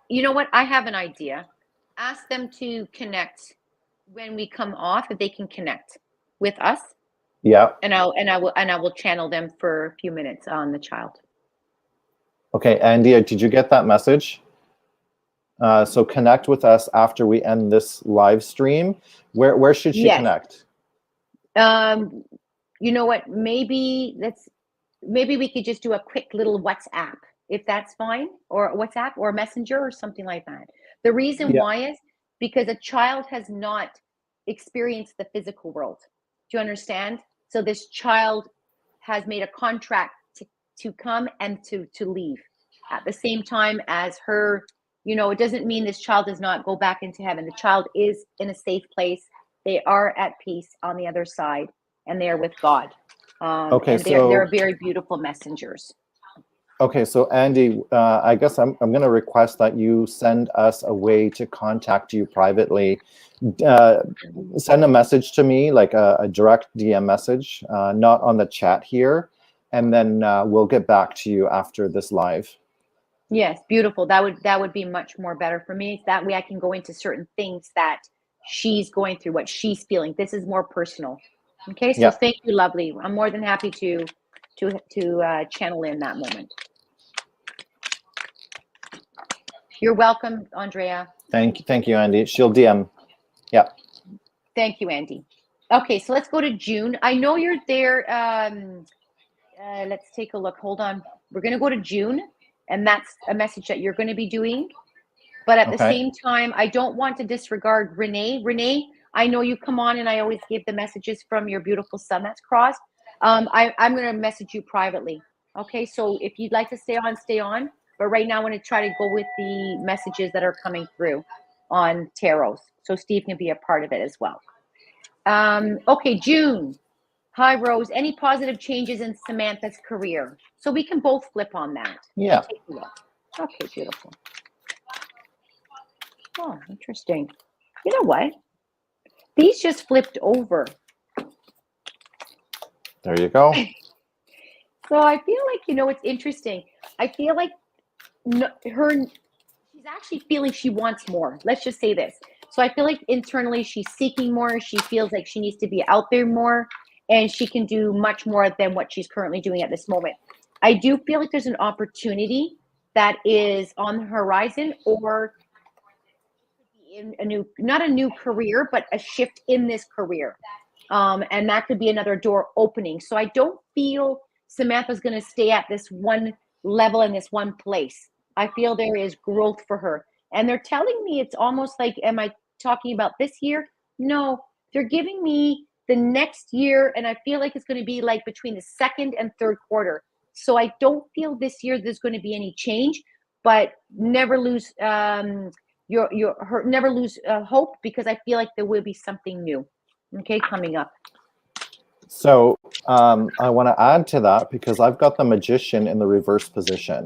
I have an idea. Ask them to connect when we come off, if they can connect with us. Yeah. And I will channel them for a few minutes on the child. Okay, Andy, did you get that message? So connect with us after we end this live stream. Where should she connect? You know what? Maybe we could just do a quick little WhatsApp, if that's fine, or WhatsApp or Messenger or something like that. The reason why is because a child has not experienced the physical world. Do you understand? So this child has made a contract to come and to leave at the same time as her. It doesn't mean this child does not go back into heaven. The child is in a safe place. They are at peace on the other side, and they are with God. Okay, and they're very beautiful messengers. Okay, so Andy, I guess I'm going to request that you send us a way to contact you privately. Uh, Send a message to me, like a direct DM message, not on the chat here, and then we'll get back to you after this live. Yes, beautiful. That would be much more better for me. That way I can go into certain things that she's going through, what she's feeling. This is more personal. Okay, so Yeah, thank you, lovely. I'm more than happy to channel in that moment. You're welcome, Andrea. thank you, Andy. She'll DM. Yeah. Thank you, Andy. Okay, so let's go to June. I know you're there. Let's take a look. Hold on. We're going to go to June, and that's a message that you're going to be doing. But at the Okay. same time, I don't want to disregard Renee. Renee, I know you come on and I always give the messages from your beautiful son that's crossed. I'm going to message you privately. Okay, so if you'd like to stay on, stay on. But right now, I want to try to go with the messages that are coming through on tarots. So Steve can be a part of it as well. Okay, June. Hi, Rose. Any positive changes in Samantha's career? So we can both flip on that. Yeah. Take a look. Okay, beautiful. Oh, interesting. You know what? These just flipped over. There you go. So I feel like, it's interesting. I feel like she's actually feeling she wants more. Let's just say this. So I feel like internally she's seeking more. She feels like she needs to be out there more, and she can do much more than what she's currently doing at this moment. I do feel like there's an opportunity that is on the horizon, or in not a new career, but a shift in this career. And that could be another door opening. So I don't feel Samantha's going to stay at this one level in this one place. I feel there is growth for her. And they're telling me it's almost like, am I talking about this year? No, they're giving me the next year. And I feel like it's going to be like between the second and third quarter. So I don't feel this year there's going to be any change, but never lose never lose hope, because I feel like there will be something new. Okay, coming up. So I want to add to that because I've got the Magician in the reverse position.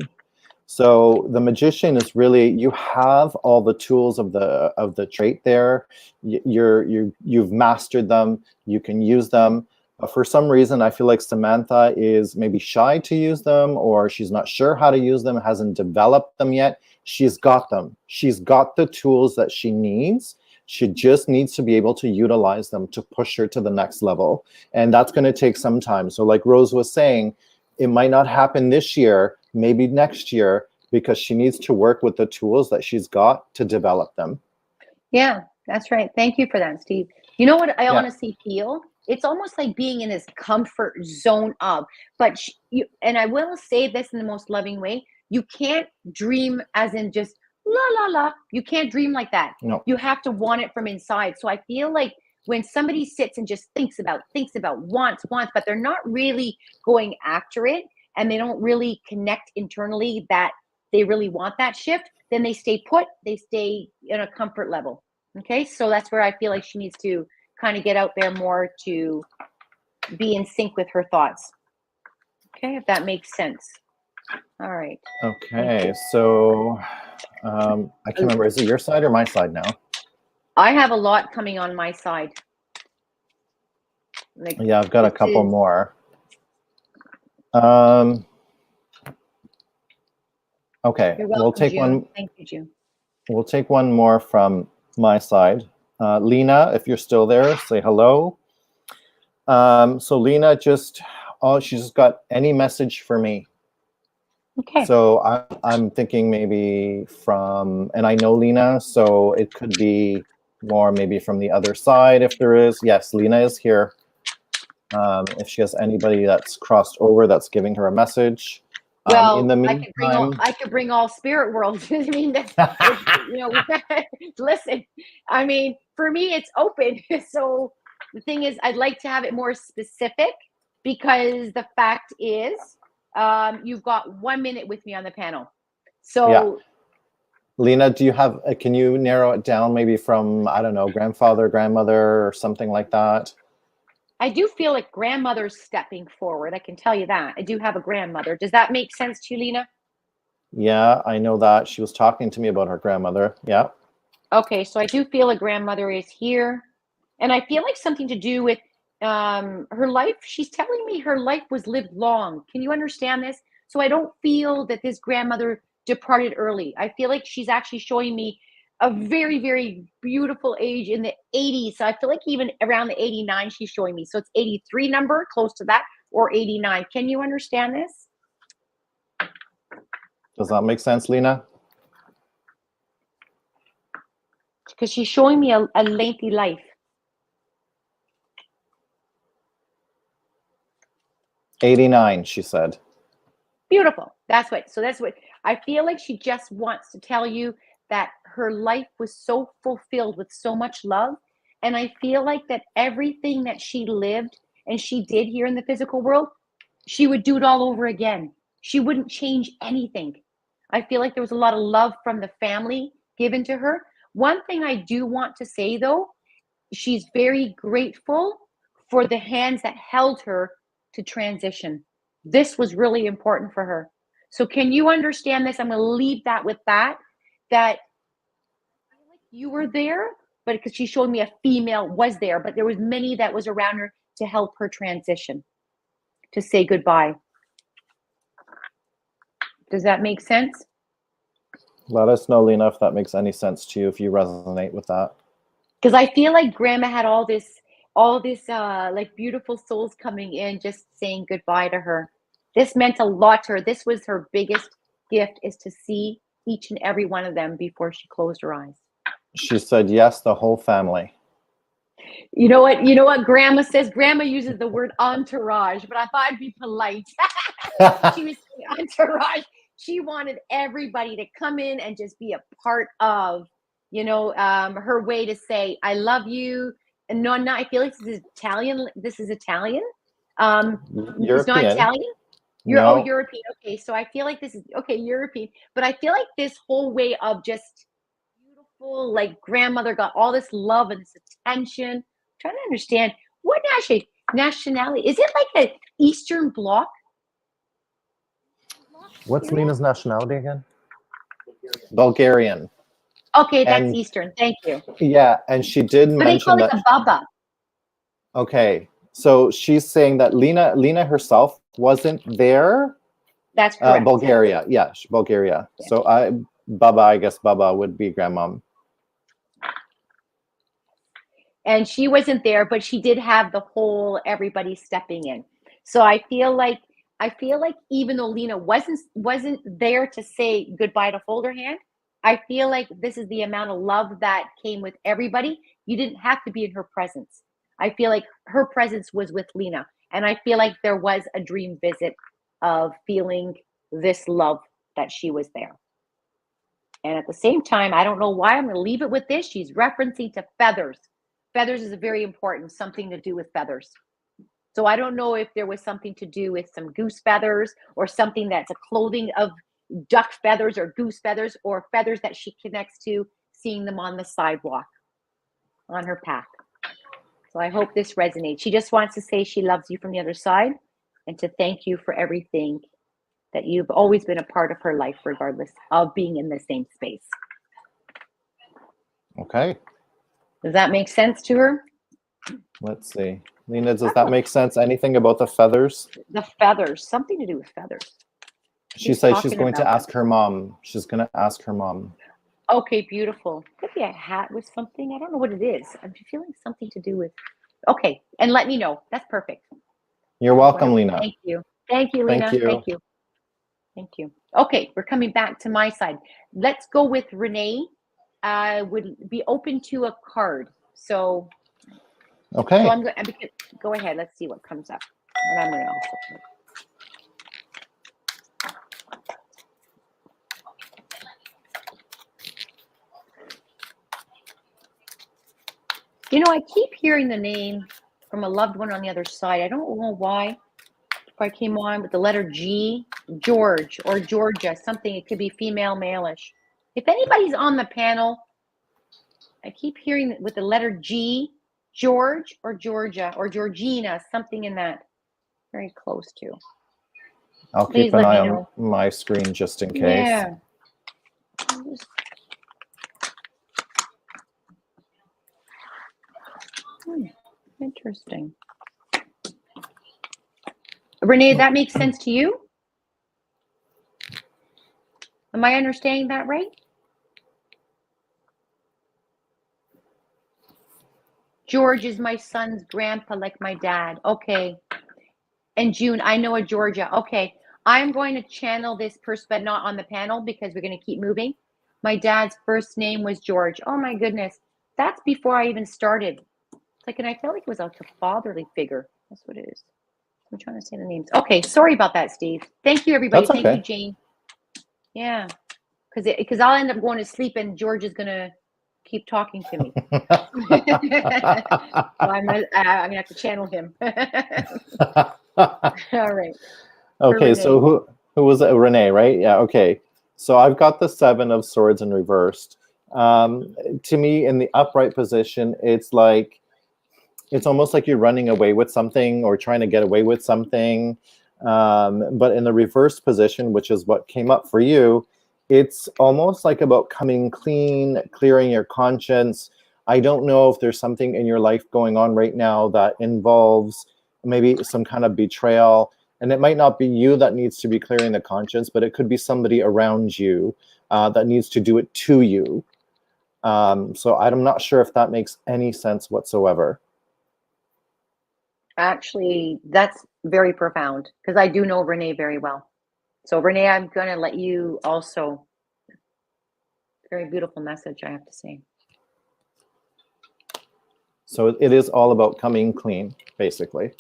So the Magician is really, you have all the tools of the trait there. You've mastered them. You can use them. But for some reason, I feel like Samantha is maybe shy to use them, or she's not sure how to use them, hasn't developed them yet. She's got them. She's got the tools that she needs. She just needs to be able to utilize them to push her to the next level. And that's going to take some time. So like Rose was saying, it might not happen this year, maybe next year, because she needs to work with the tools that she's got to develop them. Yeah, that's right. Thank you for that, Steve. You know what I Yeah. honestly feel? It's almost like being in this comfort zone of, but and I will say this in the most loving way, you can't dream as in just la la la. You can't dream like that. No. You have to want it from inside. So I feel like when somebody sits and just thinks about, wants, but they're not really going after it, and they don't really connect internally that they really want that shift, then they stay put, they stay in a comfort level. Okay, so that's where I feel like she needs to kind of get out there more to be in sync with her thoughts. Okay, if that makes sense. All right. Okay, so I can't remember, is it your side or my side now? I have a lot coming on my side. Like, yeah, I've got a couple more. Okay, we'll take June. one. Thank you, June. We'll take one more from my side. Lena, if you're still there, say hello. So Lena she's just got any message for me. Okay. So I'm thinking maybe from, and I know Lena, so it could be more maybe from the other side if there is. Yes, Lena is here. If she has anybody that's crossed over that's giving her a message. Well, in the meantime, I could bring all spirit worlds. I mean, listen, I mean, for me, it's open. So the thing is, I'd like to have it more specific, because the fact is, you've got 1 minute with me on the panel. So yeah. Lena, do you have, can you narrow it down maybe from, I don't know, grandfather, grandmother, or something like that? I do feel like grandmother's stepping forward. I can tell you that. I do have a grandmother. Does that make sense to you, Lena? Yeah, I know that. She was talking to me about her grandmother. Yeah. Okay, so I do feel a grandmother is here. And I feel like something to do with her life. She's telling me her life was lived long. Can you understand this? So I don't feel that this grandmother departed early. I feel like she's actually showing me a very, very beautiful age in the 80s. So I feel like even around the 89, she's showing me. So it's 83 number, close to that, or 89. Can you understand this? Does that make sense, Lena? Because she's showing me a lengthy life. 89, she said. Beautiful. That's what I feel like she just wants to tell you that her life was so fulfilled with so much love. And I feel like that everything that she lived and she did here in the physical world, she would do it all over again. She wouldn't change anything. I feel like there was a lot of love from the family given to her. One thing I do want to say though, she's very grateful for the hands that held her to transition. This was really important for her. So can you understand this? I'm going to leave that with that I feel like you were there, but because she showed me a female was there, but there was many that was around her to help her transition, to say goodbye. Does that make sense? Let us know, Lena, if that makes any sense to you, if you resonate with that. Because I feel like grandma had all this like beautiful souls coming in, just saying goodbye to her. This meant a lot to her. This was her biggest gift, is to see each and every one of them before she closed her eyes. She said, yes, the whole family. You know what grandma says? Grandma uses the word entourage, but I thought I'd be polite. She was saying entourage. She wanted everybody to come in and just be a part of, her way to say, I love you. And no, I feel like this is Italian. This is Italian. It's not European. Italian. No. European. Okay. So I feel like this is okay, European, but I feel like this whole way of just beautiful, like grandmother got all this love and this attention. I'm trying to understand what nationality is it, like an Eastern Bloc? What's Lena's nationality again? Bulgarian. Okay, that's And Eastern. Thank you. yeah, and she did But they call mention it that. a baba. Okay, so she's saying that Lena herself wasn't there. That's correct. Bulgaria, yeah, Bulgaria. Yeah. So I guess Baba would be grandmom. And she wasn't there, but she did have the whole everybody stepping in. So I feel like even though Lena wasn't there to say goodbye to hold her hand, I feel like this is the amount of love that came with everybody. You didn't have to be in her presence. I feel like her presence was with Lena. And I feel like there was a dream visit of feeling this love that she was there. And at the same time, I don't know why, I'm going to leave it with this. She's referencing to feathers. Feathers is a very important, something to do with feathers. So I don't know if there was something to do with some goose feathers or something that's a clothing of duck feathers or goose feathers or feathers that she connects to, seeing them on the sidewalk on her path. So I hope this resonates. She just wants to say she loves you from the other side and to thank you for everything, that you've always been a part of her life, regardless of being in the same space. Okay. Does that make sense to her? Let's see. Lena, does that make sense? Anything about the feathers? The feathers, something to do with feathers. She said she's going to ask her mom. She's going to ask her mom. Okay, beautiful. Could be a hat with something. I don't know what it is. I'm feeling something to do with. Okay, and let me know. That's perfect. You're welcome, Lena. Thank you. Thank you, Lena. Thank you. Thank you. Okay, we're coming back to my side. Let's go with Renee. Would be open to a card. So. Okay. So I'm going to go ahead. Let's see what comes up. And I'm going to also. I keep hearing the name from a loved one on the other side. I don't know why. If I came on with the letter G, George or Georgia, something, it could be female, male-ish. If anybody's on the panel, I keep hearing with the letter G, George or Georgia or Georgina, something in that. Very close to. I'll Please keep an let eye me on know. my screen just in case. Yeah. Interesting. Renee, that makes sense to you? Am I understanding that right? George is my son's grandpa, like my dad. Okay. And June, I know a Georgia. Okay. I'm going to channel this person, but not on the panel because we're going to keep moving. My dad's first name was George. Oh my goodness. That's before I even started. It's like, and I felt like it was like a fatherly figure. That's what it is. I'm trying to say the names. Okay. Sorry about that, Steve. Thank you, everybody. That's Thank you, okay. Jane. Yeah. Because I'll end up going to sleep and George is going to keep talking to me. So I'm going to have to channel him. All right. Okay, so who was it? Renee, right? Yeah, okay. So I've got the 7 of Swords in reversed. To me, in the upright position, it's almost like you're running away with something or trying to get away with something. But in the reverse position, which is what came up for you, it's almost like about coming clean, clearing your conscience. I don't know if there's something in your life going on right now that involves maybe some kind of betrayal. And it might not be you that needs to be clearing the conscience, but it could be somebody around you that needs to do it to you. So I'm not sure if that makes any sense whatsoever. Actually, that's very profound because I do know Renee very well. So Renee, I'm going to let you also. Very beautiful message, I have to say. So it is all about coming clean, basically.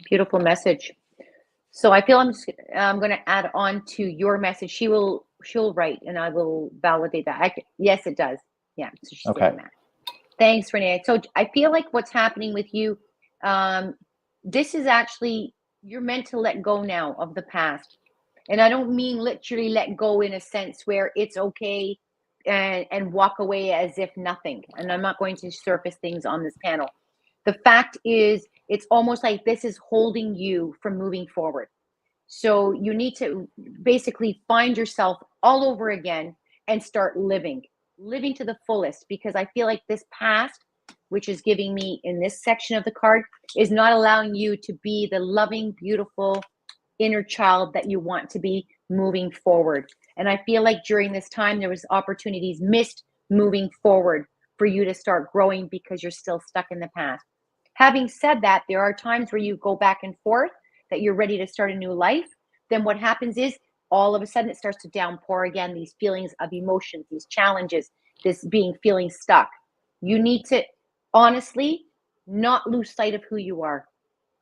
Beautiful message. So I feel I'm going to add on to your message. She'll write, and I will validate that. Yes, it does. Yeah. So she's Okay. saying that. Thanks, Renee. So I feel like what's happening with you, this is actually, you're meant to let go now of the past. And I don't mean literally let go in a sense where it's okay and walk away as if nothing. And I'm not going to surface things on this panel. The fact is, it's almost like this is holding you from moving forward. So you need to basically find yourself all over again and start living to the fullest, because I feel like this past, which is giving me in this section of the card, is not allowing you to be the loving, beautiful inner child that you want to be moving forward. And I feel like during this time, there was opportunities missed moving forward for you to start growing because you're still stuck in the past. Having said that, there are times where you go back and forth, that you're ready to start a new life. Then what happens is all of a sudden it starts to downpour again, these feelings of emotions, these challenges, this feeling stuck. You need to honestly not lose sight of who you are.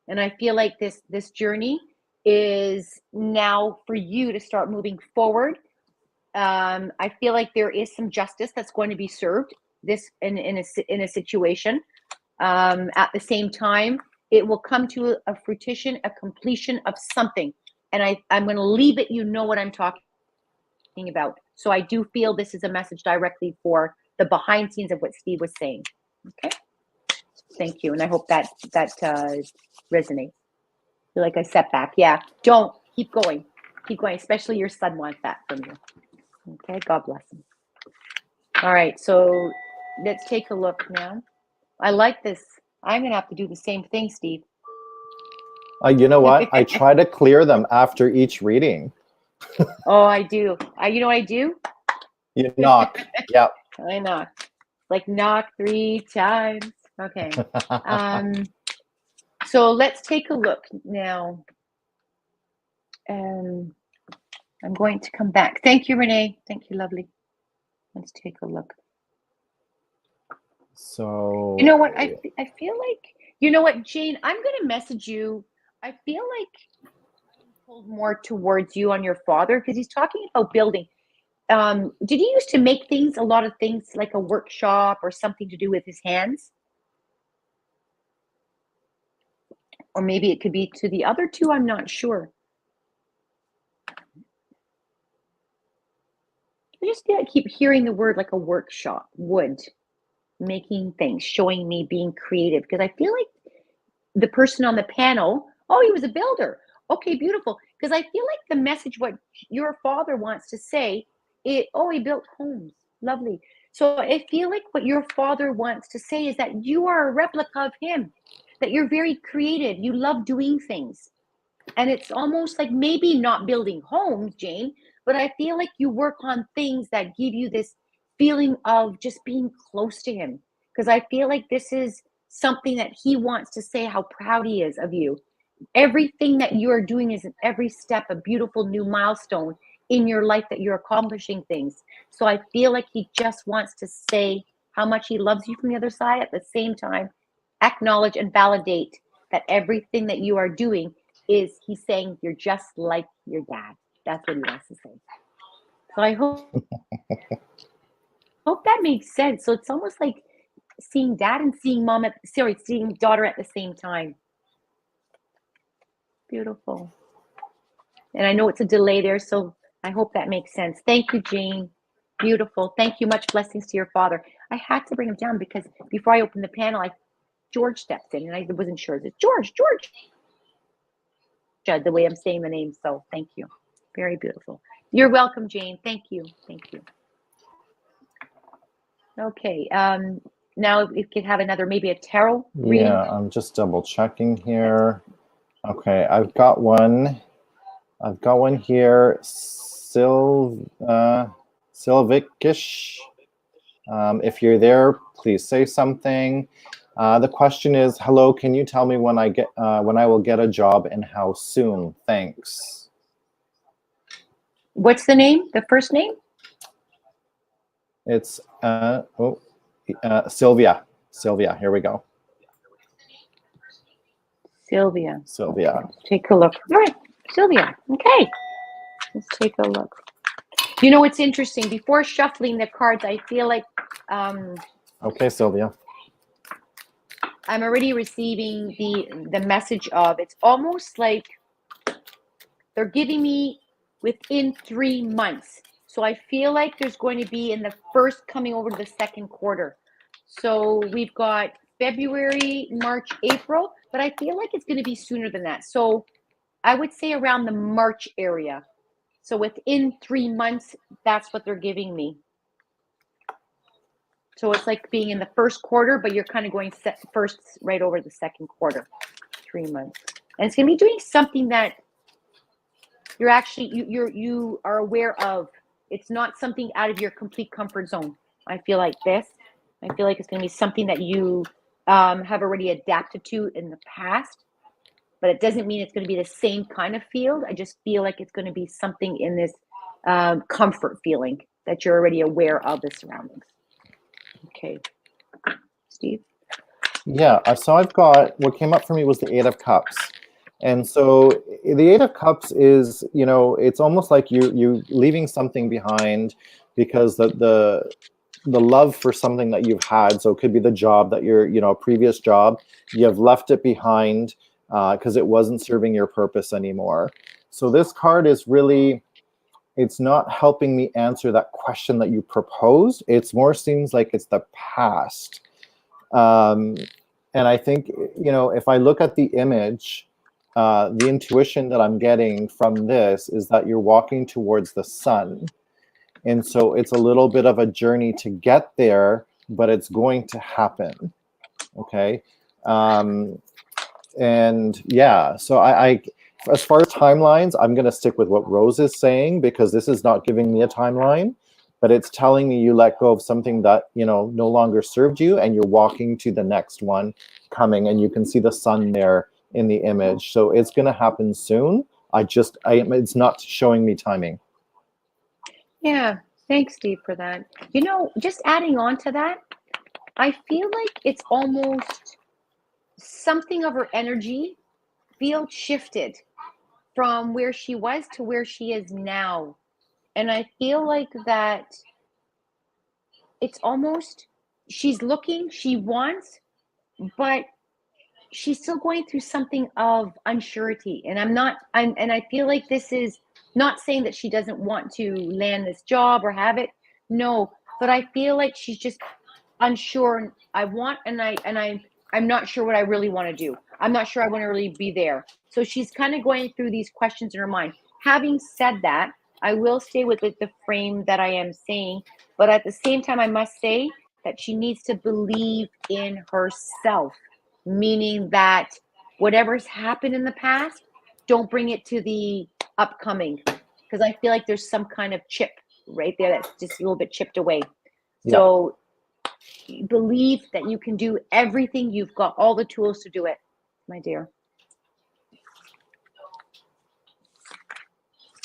And I feel like this journey is now for you to start moving forward. I feel like there is some justice that's going to be served this in a situation. At the same time, it will come to a fruition, a completion of something. And I'm going to leave it, you know what I'm talking about. So I do feel this is a message directly for the behind scenes of what Steve was saying. Okay. Thank you. And I hope that resonates. Feel like a setback. Yeah. Don't keep going. Keep going. Especially your son wants that from you. Okay. God bless him. All right. So let's take a look now. I like this. I'm going to have to do the same thing, Steve. You know what? I try to clear them after each reading. Oh, I do. You know what I do? You knock. Yep. I knock. Like knock 3 times. Okay. So let's take a look now. I'm going to come back. Thank you, Renee. Thank you, lovely. Let's take a look. So you know what? I feel like, you know what, Jane, I'm going to message you. I feel like I'm pulled more towards you on your father because he's talking about building. Did he used to make things, a lot of things like a workshop or something to do with his hands? Or maybe it could be to the other two. I'm not sure. I just keep hearing the word like a workshop, wood. making things, showing me being creative. Because I feel like the person on the panel, oh, he was a builder. Okay, beautiful. Because I feel like the message, what your father wants to say, oh, he built homes. Lovely. So I feel like what your father wants to say is that you are a replica of him, that you're very creative. You love doing things. And it's almost like maybe not building homes, Jane, but I feel like you work on things that give you this feeling of just being close to him. Because I feel like this is something that he wants to say how proud he is of you. Everything that you are doing is in every step a beautiful new milestone in your life, that you're accomplishing things. So I feel like he just wants to say how much he loves you from the other side, at the same time acknowledge and validate that everything that you are doing is, he's saying, you're just like your dad. That's what he wants to say. So I hope that makes sense. So it's almost like seeing dad and seeing mom seeing daughter at the same time. Beautiful. And I know it's a delay there, so I hope that makes sense. Thank you, Jane. Beautiful. Thank you. Much blessings to your father. I had to bring him down because before I opened the panel, George stepped in and I wasn't sure. Is it George? The way I'm saying the name. So thank you. Very beautiful. You're welcome, Jane. Thank you. Thank you. Okay. Now if we could have another, maybe a tarot reading. Yeah, I'm just double checking here. Okay, I've got one here. Silvikish. If you're there, please say something. The question is, hello, can you tell me when I will get a job and how soon? Thanks. What's the name? The first name? It's Sylvia. Sylvia, here we go. Sylvia. Sylvia. Okay, let's take a look. All right, Sylvia. Okay. Let's take a look. You know, it's interesting. Before shuffling the cards, I feel like okay, Sylvia. I'm already receiving the message of, it's almost like they're giving me within 3 months. So I feel like there's going to be in the first coming over to the second quarter. So we've got February, March, April, but I feel like it's going to be sooner than that. So I would say around the March area. So within 3 months, that's what they're giving me. So it's like being in the first quarter, but you're kind of going first right over the second quarter, 3 months. And it's going to be doing something that you're actually, you are aware of. It's not something out of your complete comfort zone. I feel like this. I feel like it's going to be something that you have already adapted to in the past, but it doesn't mean it's going to be the same kind of field. I just feel like it's going to be something in this comfort feeling that you're already aware of the surroundings. Okay. Steve? Yeah, so I've got, what came up for me was the Eight of Cups. And so the Eight of Cups is, you know, it's almost like you leaving something behind because the love for something that you've had, so it could be the job that you're, you know, a previous job, you have left it behind because it wasn't serving your purpose anymore. So this card is really, it's not helping me answer that question that you proposed. It's more seems like it's the past. And I think, you know, if I look at the image, the intuition that I'm getting from this is that you're walking towards the sun. And so it's a little bit of a journey to get there, but it's going to happen. Okay. And yeah, so I as far as timelines, I'm going to stick with what Rose is saying, because this is not giving me a timeline, but it's telling me you let go of something that, you know, no longer served you, and you're walking to the next one coming, and you can see the sun there in the image. So it's going to happen soon. It's not showing me timing. Yeah, thanks, Steve, for that. You know, just adding on to that, I feel like it's almost something of her energy field shifted from where she was to where she is now. And I feel like that it's almost, she's looking, she wants, but she's still going through something of unsurety. And I feel like this is not saying that she doesn't want to land this job or have it. No, but I feel like she's just unsure. I'm not sure what I really want to do. I'm not sure I want to really be there. So she's kind of going through these questions in her mind. Having said that, I will stay with the frame that I am saying, but at the same time, I must say that she needs to believe in herself, meaning that whatever's happened in the past, don't bring it to the upcoming, because I feel like there's some kind of chip right there that's just a little bit chipped away. So believe that you can do everything. You've got all the tools to do it, my dear.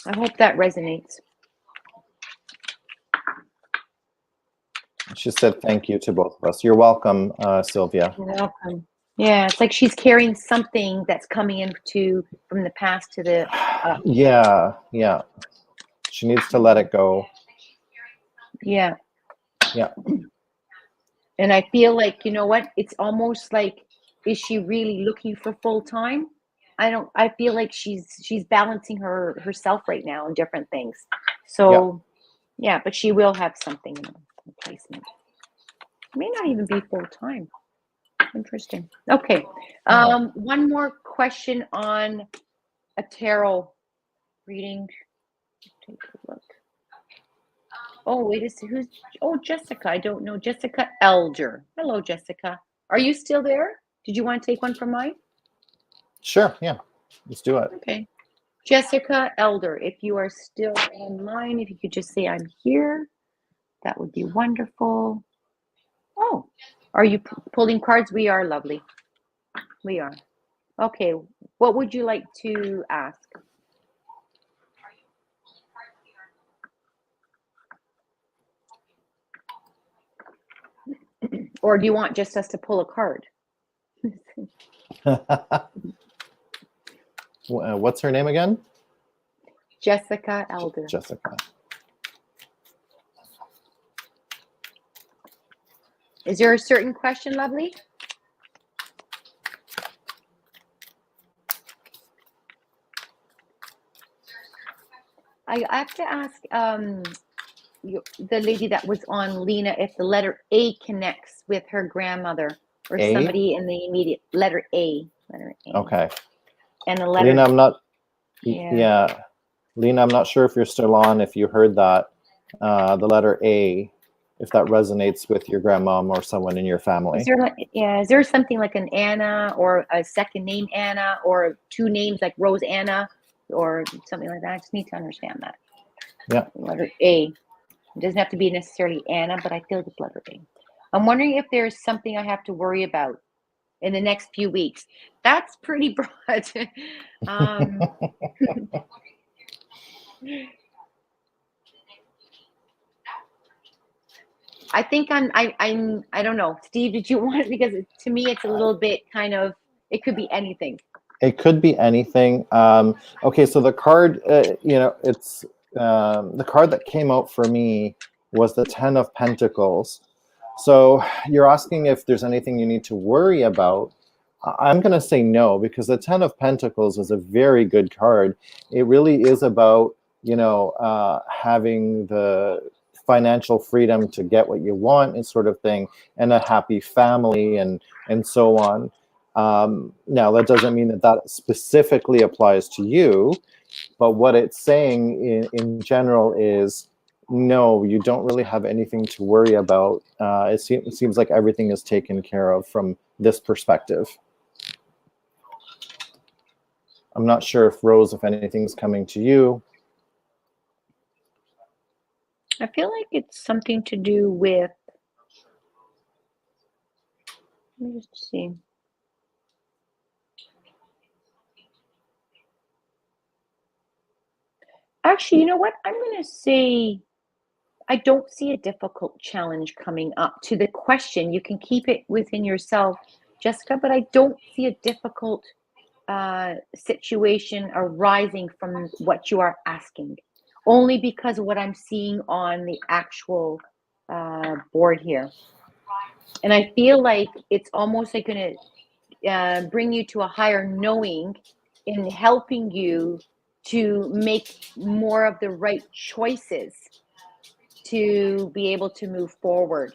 I hope that resonates. She said thank you to both of us. You're welcome, Sylvia. You're welcome. Yeah, it's like she's carrying something that's coming into from the past to the yeah. She needs to let it go. Yeah. Yeah. And I feel like, you know what? It's almost like, is she really looking for full time? I feel like she's balancing herself right now in different things. So yeah, but she will have something in replacement. It may not even be full time. Interesting. Okay. One more question on a tarot reading. Take a look. Oh, wait a second. Jessica. I don't know. Jessica Elder. Hello, Jessica. Are you still there? Did you want to take one from mine? Sure. Yeah. Let's do it. Okay. Jessica Elder, if you are still online, if you could just say I'm here, that would be wonderful. Oh, are you pulling cards? We are, lovely. We are. Okay. What would you like to ask? Or do you want just us to pull a card? What's her name again? Jessica Elder. Jessica. Is there a certain question, lovely? I have to ask the lady that was on, Lena, if the letter A connects with her grandmother or somebody in the immediate letter A. Okay. And the letter Lena, I'm not. Yeah. Lena, I'm not sure if you're still on. If you heard that, the letter A, if that resonates with your grandmom or someone in your family. Is there something like an Anna or a second name Anna or two names like Rose Anna or something like that? I just need to understand that. Yeah. Letter A. It doesn't have to be necessarily Anna, but I feel it's letter A. I'm wondering if there's something I have to worry about in the next few weeks. That's pretty broad. I think I don't know. Steve, did you want it? Because to me, it's a little bit kind of, it could be anything. It could be anything. Okay, so the card, it's the card that came out for me was the 10 of Pentacles. So you're asking if there's anything you need to worry about. I'm going to say no, because the 10 of Pentacles is a very good card. It really is about, having the financial freedom to get what you want and sort of thing, and a happy family and so on. Now, that doesn't mean that specifically applies to you, but what it's saying in general is, no, you don't really have anything to worry about. It seems like everything is taken care of from this perspective. I'm not sure if Rose, if anything's coming to you. I feel like it's something to do with, let me just see. Actually, you know what? I'm going to say I don't see a difficult challenge coming up to the question. You can keep it within yourself, Jessica, but I don't see a difficult situation arising from what you are asking, only because of what I'm seeing on the actual board here. And I feel like it's almost like going to bring you to a higher knowing in helping you to make more of the right choices to be able to move forward.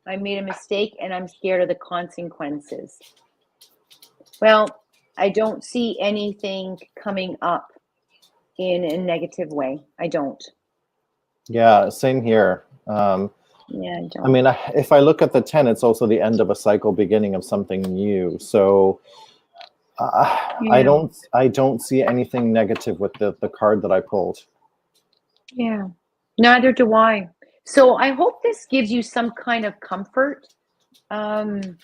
I made a mistake and I'm scared of the consequences. Well, I don't see anything coming up in a negative way. I don't. Yeah, same here. Yeah, I don't. I mean, if I look at the 10, it's also the end of a cycle, beginning of something new. So I don't see anything negative with the card that I pulled. Yeah, neither do I. So I hope this gives you some kind of comfort and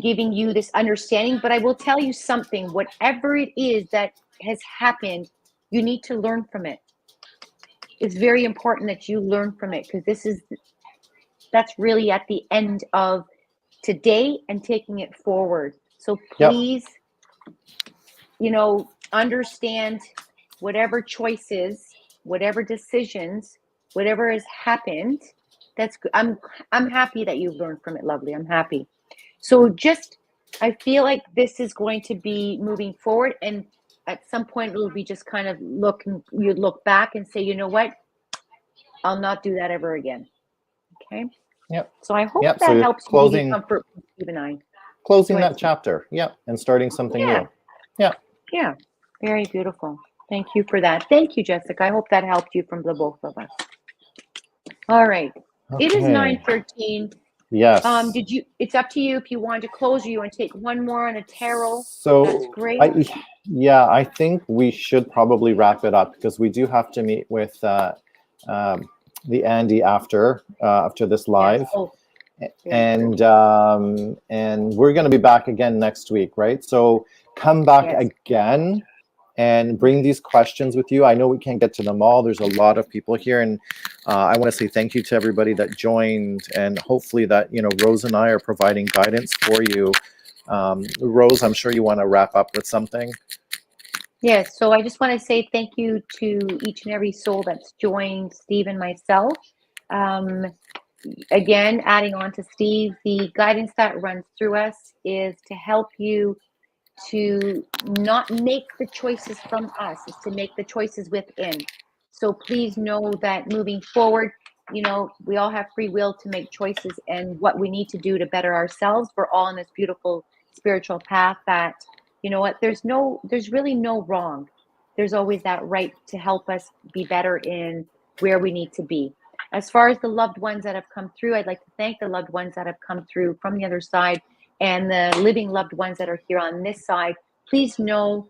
giving you this understanding. But I will tell you something, whatever it is that has happened, you need to learn from it. It's very important that you learn from it, because that's really at the end of today and taking it forward. So please, understand whatever choices, whatever decisions, whatever has happened. That's good. I'm happy that you've learned from it, lovely. I'm happy. So I feel like this is going to be moving forward, and at some point it'll be just kind of you look back and say, you know what? I'll not do that ever again. Okay. Yep. So I hope Yep. that So helps you give you comfort, Steve and I. Closing that chapter. Yeah. And starting something new. Yeah. Yeah. Very beautiful. Thank you for that. Thank you, Jessica. I hope that helped you from the both of us. All right. Okay. It is 9:13. Yes. It's up to you if you want to close, or you want to take one more on a tarot. So that's great. I think we should probably wrap it up, because we do have to meet with the Andy after this live. Yes. Oh, and we're going to be back again next week, right? So come back again and bring these questions with you. I know we can't get to them all. There's a lot of people here, and I want to say thank you to everybody that joined, and hopefully that, Rose and I are providing guidance for you. Rose, I'm sure you want to wrap up with something. Yes, so I just want to say thank you to each and every soul that's joined Steve and myself. Again, adding on to Steve, the guidance that runs through us is to help you to not make the choices from us, is to make the choices within. So please know that moving forward, we all have free will to make choices and what we need to do to better ourselves. We're all on this beautiful spiritual path that, there's really no wrong. There's always that right to help us be better in where we need to be. As far as the loved ones that have come through, I'd like to thank the loved ones that have come through from the other side, and the living loved ones that are here on this side. Please know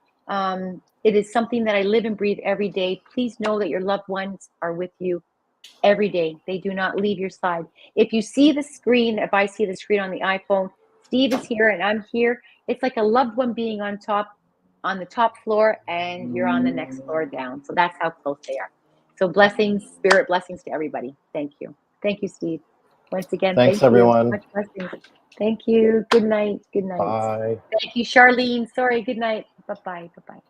it is something that I live and breathe every day. Please know that your loved ones are with you every day. They do not leave your side. If you see the screen, if I see the screen on the iPhone, Steve is here and I'm here. It's like a loved one being on the top floor, and you're on the next floor down. So that's how close they are. So blessings, spirit blessings to everybody. Thank you. Thank you, Steve. Once again, thanks, thank everyone. you. Much blessings. Thank you. Good night. Good night. Bye. Thank you, Charlene. Sorry. Good night. Bye-bye. Bye-bye.